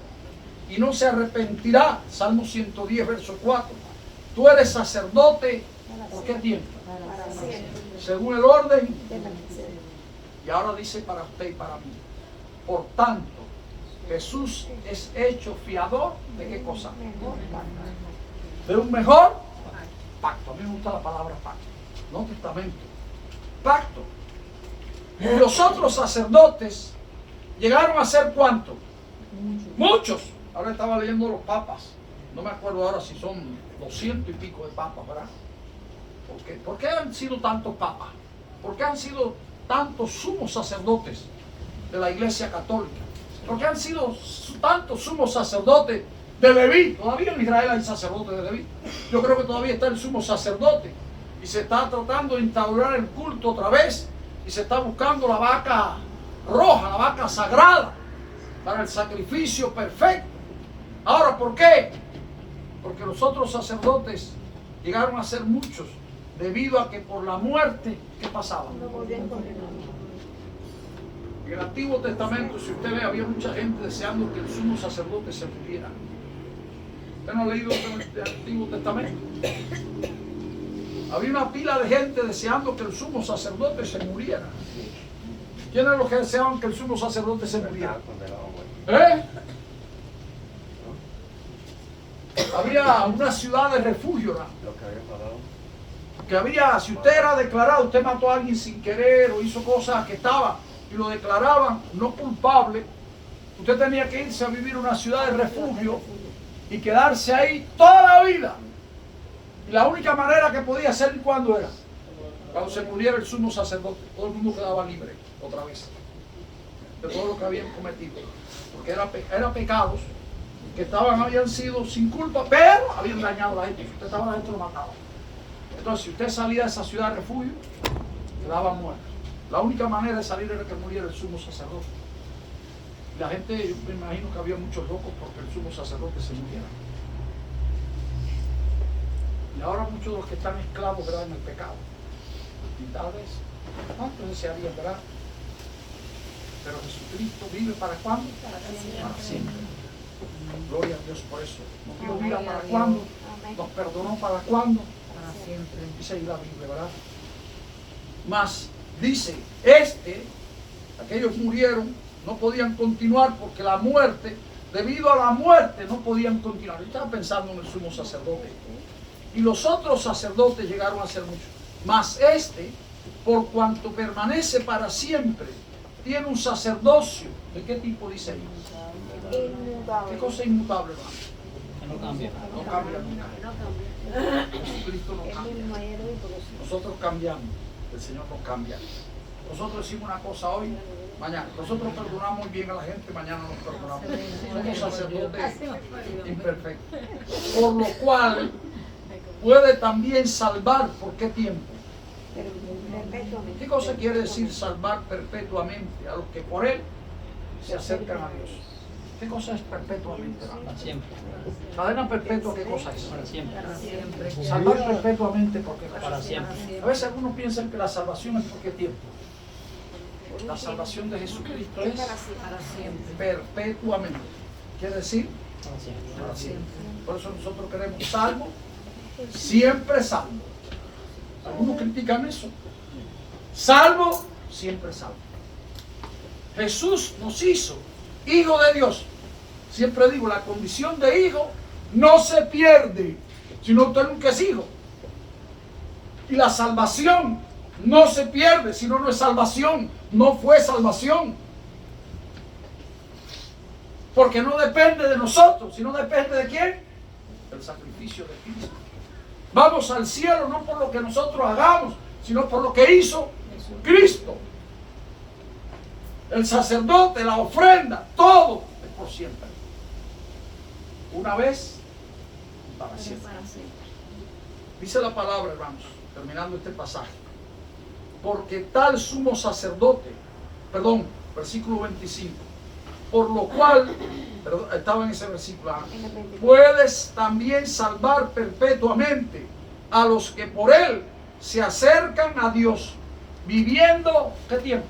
[SPEAKER 1] y no se arrepentirá. Salmo 110, verso 4. Tú eres sacerdote, ¿por qué tiempo? Según el orden. Y ahora dice para usted y para mí. Por tanto, Jesús es hecho fiador de qué cosa? De un mejor pacto. A mí me gusta la palabra pacto, no testamento. Pacto. Y los otros sacerdotes llegaron a ser ¿cuántos? Muchos. Ahora estaba leyendo los papas. No me acuerdo ahora si son 200 y pico de papas, ¿verdad? ¿Por qué han sido tantos papas? ¿Por qué han sido tantos sumos sacerdotes de la Iglesia Católica? ¿Por qué han sido tantos sumos sacerdotes de Leví? Todavía en Israel hay sacerdotes de Leví. Yo creo que todavía está el sumo sacerdote. Y se está tratando de instaurar el culto otra vez. Y se está buscando la vaca roja, la vaca sagrada, para el sacrificio perfecto. Ahora, ¿por qué? Porque los otros sacerdotes llegaron a ser muchos, debido a que por la muerte, ¿qué pasaba? En el Antiguo Testamento, si usted ve, había mucha gente deseando que el sumo sacerdote se muriera. ¿Usted no ha leído el Antiguo Testamento? Había una pila de gente deseando que el sumo sacerdote se muriera. ¿Quiénes eran los que deseaban que el sumo sacerdote se muriera? ¿Eh? Había una ciudad de refugio, ¿no? Que había, si usted era declarado, usted mató a alguien sin querer o hizo cosas que estaban y lo declaraban no culpable, usted tenía que irse a vivir en una ciudad de refugio y quedarse ahí toda la vida. Y la única manera que podía ser, ¿cuándo era? Cuando se muriera el sumo sacerdote. Todo el mundo quedaba libre otra vez. de todo lo que habían cometido, porque era pecados que habían sido sin culpa, pero habían dañado a la gente. Si usted estaba adentro, lo mataba. Entonces, si usted salía de esa ciudad de refugio, quedaba muerto. La única manera de salir era que muriera el sumo sacerdote. La gente, yo me imagino que había muchos locos porque el sumo sacerdote se muriera. Y ahora muchos de los que están esclavos, ¿verdad?, en el pecado. Y tal vez, ¿cuántos desearían, verdad? Pero Jesucristo vive ¿para cuándo? Para siempre. Gloria a Dios por eso. Nos dio vida para cuándo. Nos perdonó para cuándo.
[SPEAKER 2] Para siempre.
[SPEAKER 1] Dice ahí la Biblia, ¿verdad? Mas dice, aquellos murieron, no podían continuar porque la muerte, debido a la muerte, no podían continuar. Yo estaba pensando en el sumo sacerdote. Y los otros sacerdotes llegaron a ser muchos. Mas por cuanto permanece para siempre, tiene un sacerdocio. ¿De qué tipo dice ahí?
[SPEAKER 2] Inmutable.
[SPEAKER 1] ¿Qué cosa es inmutable, hermano?
[SPEAKER 4] Que no cambia.
[SPEAKER 1] No cambia nunca.
[SPEAKER 2] No cambia.
[SPEAKER 1] Jesucristo no
[SPEAKER 2] El
[SPEAKER 1] cambia.
[SPEAKER 2] mismo ayer, hoy, por eso.
[SPEAKER 1] Nosotros cambiamos, el Señor no cambia. Nosotros decimos una cosa hoy, mañana. Nosotros perdonamos muy bien a la gente, mañana nos perdonamos. Somos sacerdotes imperfectos. Por lo cual puede también salvar. ¿Por qué tiempo?
[SPEAKER 2] Perpetuamente.
[SPEAKER 1] ¿Qué cosa quiere decir salvar perpetuamente a los que por Él se acercan a Dios? ¿Qué cosa es perpetuamente, hermano?
[SPEAKER 4] Para siempre.
[SPEAKER 1] Cadena perpetua, ¿qué cosa es?
[SPEAKER 4] Para siempre.
[SPEAKER 2] Para siempre.
[SPEAKER 1] Salvar perpetuamente, ¿por qué cosa?
[SPEAKER 4] Para siempre.
[SPEAKER 1] A veces algunos piensan que la salvación es por qué tiempo. La salvación de Jesucristo es
[SPEAKER 2] Para siempre.
[SPEAKER 1] perpetuamente. Quiere decir
[SPEAKER 4] Para siempre.
[SPEAKER 1] para siempre. Por eso nosotros queremos salvo, siempre salvo. Algunos critican eso. Salvo, siempre salvo. Jesús nos hizo hijo de Dios. Siempre digo, la condición de hijo no se pierde, sino usted nunca es hijo. Y la salvación no se pierde, sino no es salvación, no fue salvación. Porque no depende de nosotros, sino depende de quién? Del sacrificio de Cristo. Vamos al cielo no por lo que nosotros hagamos, sino por lo que hizo Cristo. El sacerdote, la ofrenda, todo es por siempre. Una vez y para siempre. Dice la palabra, hermanos, terminando este pasaje. Porque tal sumo sacerdote, versículo 25, por lo cual, estaba en ese versículo, puedes también salvar perpetuamente a los que por él se acercan a Dios, viviendo, ¿qué tiempo?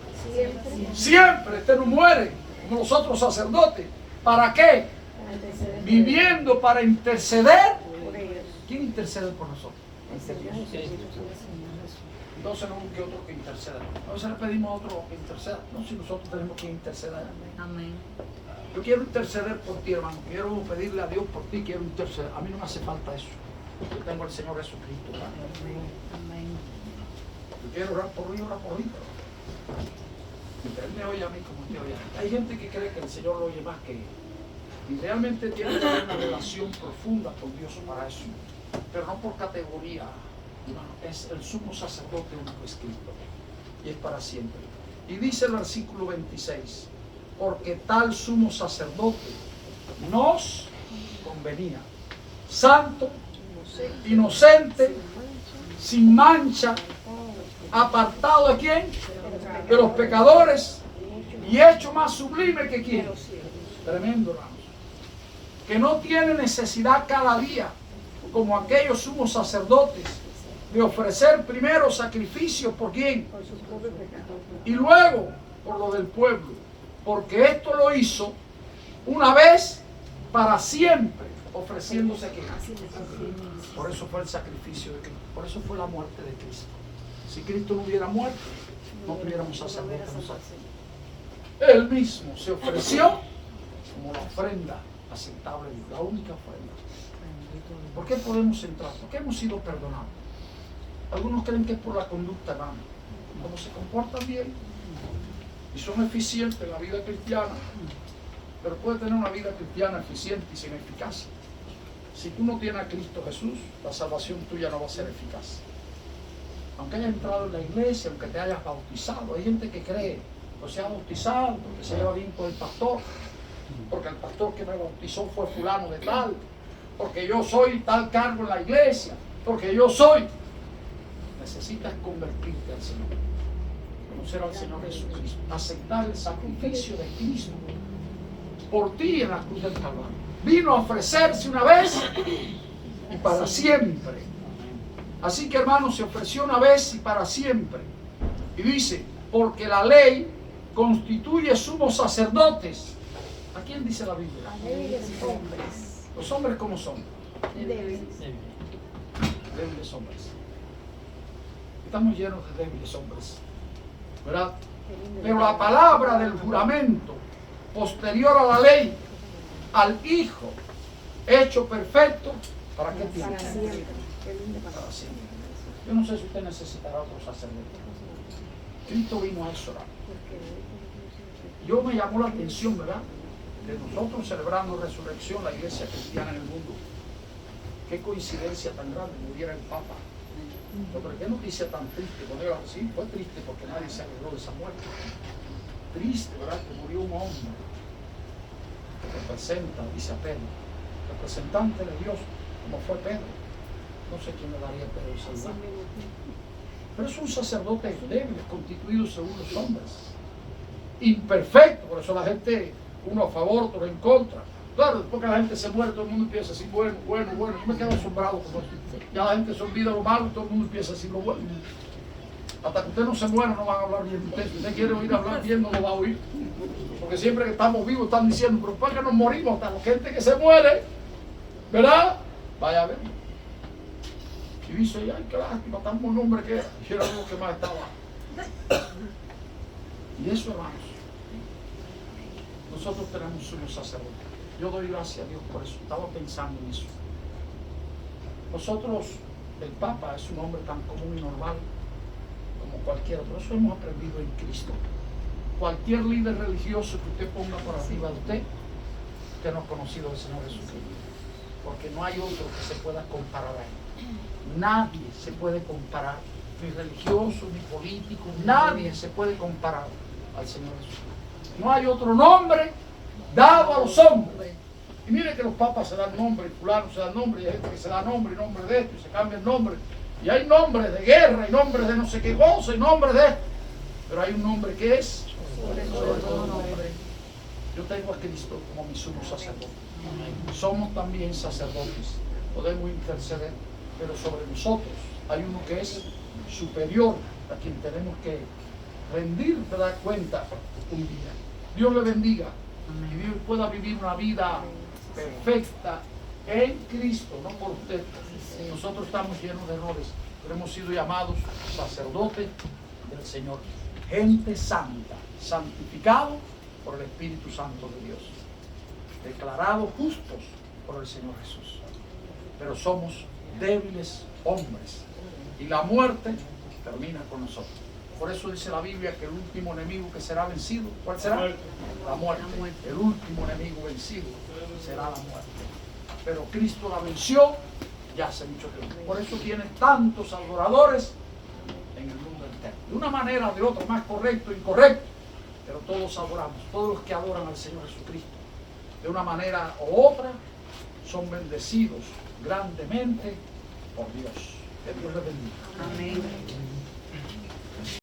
[SPEAKER 1] Siempre, este no muere, como los otros sacerdotes. ¿Para qué? Viviendo para interceder. ¿Quién intercede por nosotros? Entonces no busque otro que interceda. A veces le pedimos a otro que interceda. No, si nosotros tenemos que interceder.
[SPEAKER 2] Amén.
[SPEAKER 1] Yo quiero interceder por ti, hermano. Quiero pedirle a Dios por ti. Quiero interceder. A mí no me hace falta eso. Yo tengo al Señor Jesucristo.
[SPEAKER 2] Amén.
[SPEAKER 1] Yo quiero orar por mí, orar por mí. Pero Él me oye a mí como te oye. Hay gente que cree que el Señor lo oye más que Él. Y realmente tiene que haber una relación profunda con Dios para eso. Pero no por categoría. No, es el sumo sacerdote único es Cristo. Y es para siempre. Y dice el versículo 26. Porque tal sumo sacerdote nos convenía. Santo, inocente, sin mancha, apartado de quién? De los pecadores y hecho más sublime que quién. Tremendo, hermanos. Que no tiene necesidad cada día, como aquellos sumos sacerdotes, de ofrecer primero sacrificios por quién y luego por lo del pueblo, porque esto lo hizo una vez para siempre, ofreciéndose aquí. Por eso fue el sacrificio de Cristo, por eso fue la muerte de Cristo. Si Cristo no hubiera muerto, no tuviéramos sacerdotes nosotros. Él mismo se ofreció como la ofrenda aceptable de Dios, la única ofrenda. ¿Por qué podemos entrar? ¿Por qué hemos sido perdonados? Algunos creen que es por la conducta, hermano. Como se comportan bien y son eficientes en la vida cristiana, pero puede tener una vida cristiana eficiente y sin eficacia. Si tú no tienes a Cristo Jesús, la salvación tuya no va a ser eficaz. Aunque hayas entrado en la iglesia, aunque te hayas bautizado, hay gente que cree pues sea bautizado, porque se lleva bien con el pastor, porque el pastor que me bautizó fue fulano de tal, porque yo soy tal cargo en la iglesia, porque yo soy. Necesitas convertirte al Señor, conocer al Señor Jesucristo, aceptar el sacrificio de Cristo por ti en la cruz del Calvario. Vino a ofrecerse una vez y para siempre. Así que, hermanos, se ofreció una vez y para siempre. Y dice, porque la ley constituye sumos sacerdotes. ¿A quién dice la Biblia?
[SPEAKER 2] A débiles hombres.
[SPEAKER 1] Los hombres, ¿cómo son?
[SPEAKER 2] Débiles.
[SPEAKER 1] Débiles hombres. Estamos llenos de débiles hombres, ¿verdad? Pero la palabra del juramento posterior a la ley, al Hijo hecho perfecto, ¿para qué tiempo?
[SPEAKER 2] Para siempre. Qué lindo para
[SPEAKER 1] Para siempre. Yo no sé si usted necesitará otro sacerdote. Cristo vino a eso. Yo me llamó la atención, ¿verdad? De nosotros celebrando resurrección, la iglesia cristiana en el mundo. Qué coincidencia tan grande, muriera el Papa. Pero qué noticia tan triste. Bueno, sí, fue triste porque nadie se alegró de esa muerte. Triste, ¿verdad? Que murió un hombre que representa, dice a Pedro, representante de Dios, como fue Pedro. No sé quién le daría a Pedro ese lugar. Pero es un sacerdote débil, constituido según los hombres. Imperfecto, por eso la gente, uno a favor, otro en contra. Claro, después que la gente se muere, todo el mundo empieza a decir, bueno. Yo me quedo asombrado como ya la gente se olvida lo malo y todo el mundo empieza a decir lo bueno. Hasta que usted no se muera no van a hablar bien de usted. Si usted quiere oír hablar bien, no lo va a oír. Porque siempre que estamos vivos están diciendo, pero después que nos morimos, hasta la gente que se muere, ¿verdad? Vaya a ver. Y dice, ay, qué lástima, tan buen hombre que era. Y era uno que más estaba. Y eso, hermanos, nosotros tenemos unos sacerdotes. Yo doy gracias a Dios por eso. Estaba pensando en eso. Nosotros, el Papa es un hombre tan común y normal como cualquier otro. Eso hemos aprendido en Cristo. Cualquier líder religioso que usted ponga por arriba de usted no ha conocido al Señor Jesucristo. Porque no hay otro que se pueda comparar a Él. Nadie se puede comparar, ni religioso, ni político, nadie se puede comparar al Señor Jesucristo. No hay otro nombre dado a los hombres. Y mire que los papas se dan nombre, y fulano se da nombre, y hay gente que se da nombre, y nombre de esto, y se cambia el nombre. Y hay nombres de guerra, y nombres de no sé qué cosa, y nombres de esto. Pero hay un nombre que es sobre todo nombre. Yo tengo a Cristo como mi sumo sacerdote. Somos también sacerdotes, podemos interceder, pero sobre nosotros hay uno que es superior, a quien tenemos que rendir, te das cuenta un día. Dios le bendiga y Dios pueda vivir una vida perfecta en Cristo, no por usted. Nosotros estamos llenos de errores, pero hemos sido llamados sacerdotes del Señor, gente santa, santificado por el Espíritu Santo de Dios, declarados justos por el Señor Jesús. Pero somos débiles hombres y la muerte termina con nosotros. Por eso dice la Biblia que el último enemigo que será vencido, ¿cuál será? La muerte. El último enemigo vencido será la muerte. Pero Cristo la venció ya hace mucho tiempo. Por eso tiene tantos adoradores en el mundo entero. De una manera o de otra, más correcto, incorrecto, pero todos adoramos. Todos los que adoran al Señor Jesucristo, de una manera u otra, son bendecidos grandemente por Dios. Que Dios les bendiga.
[SPEAKER 2] Amén.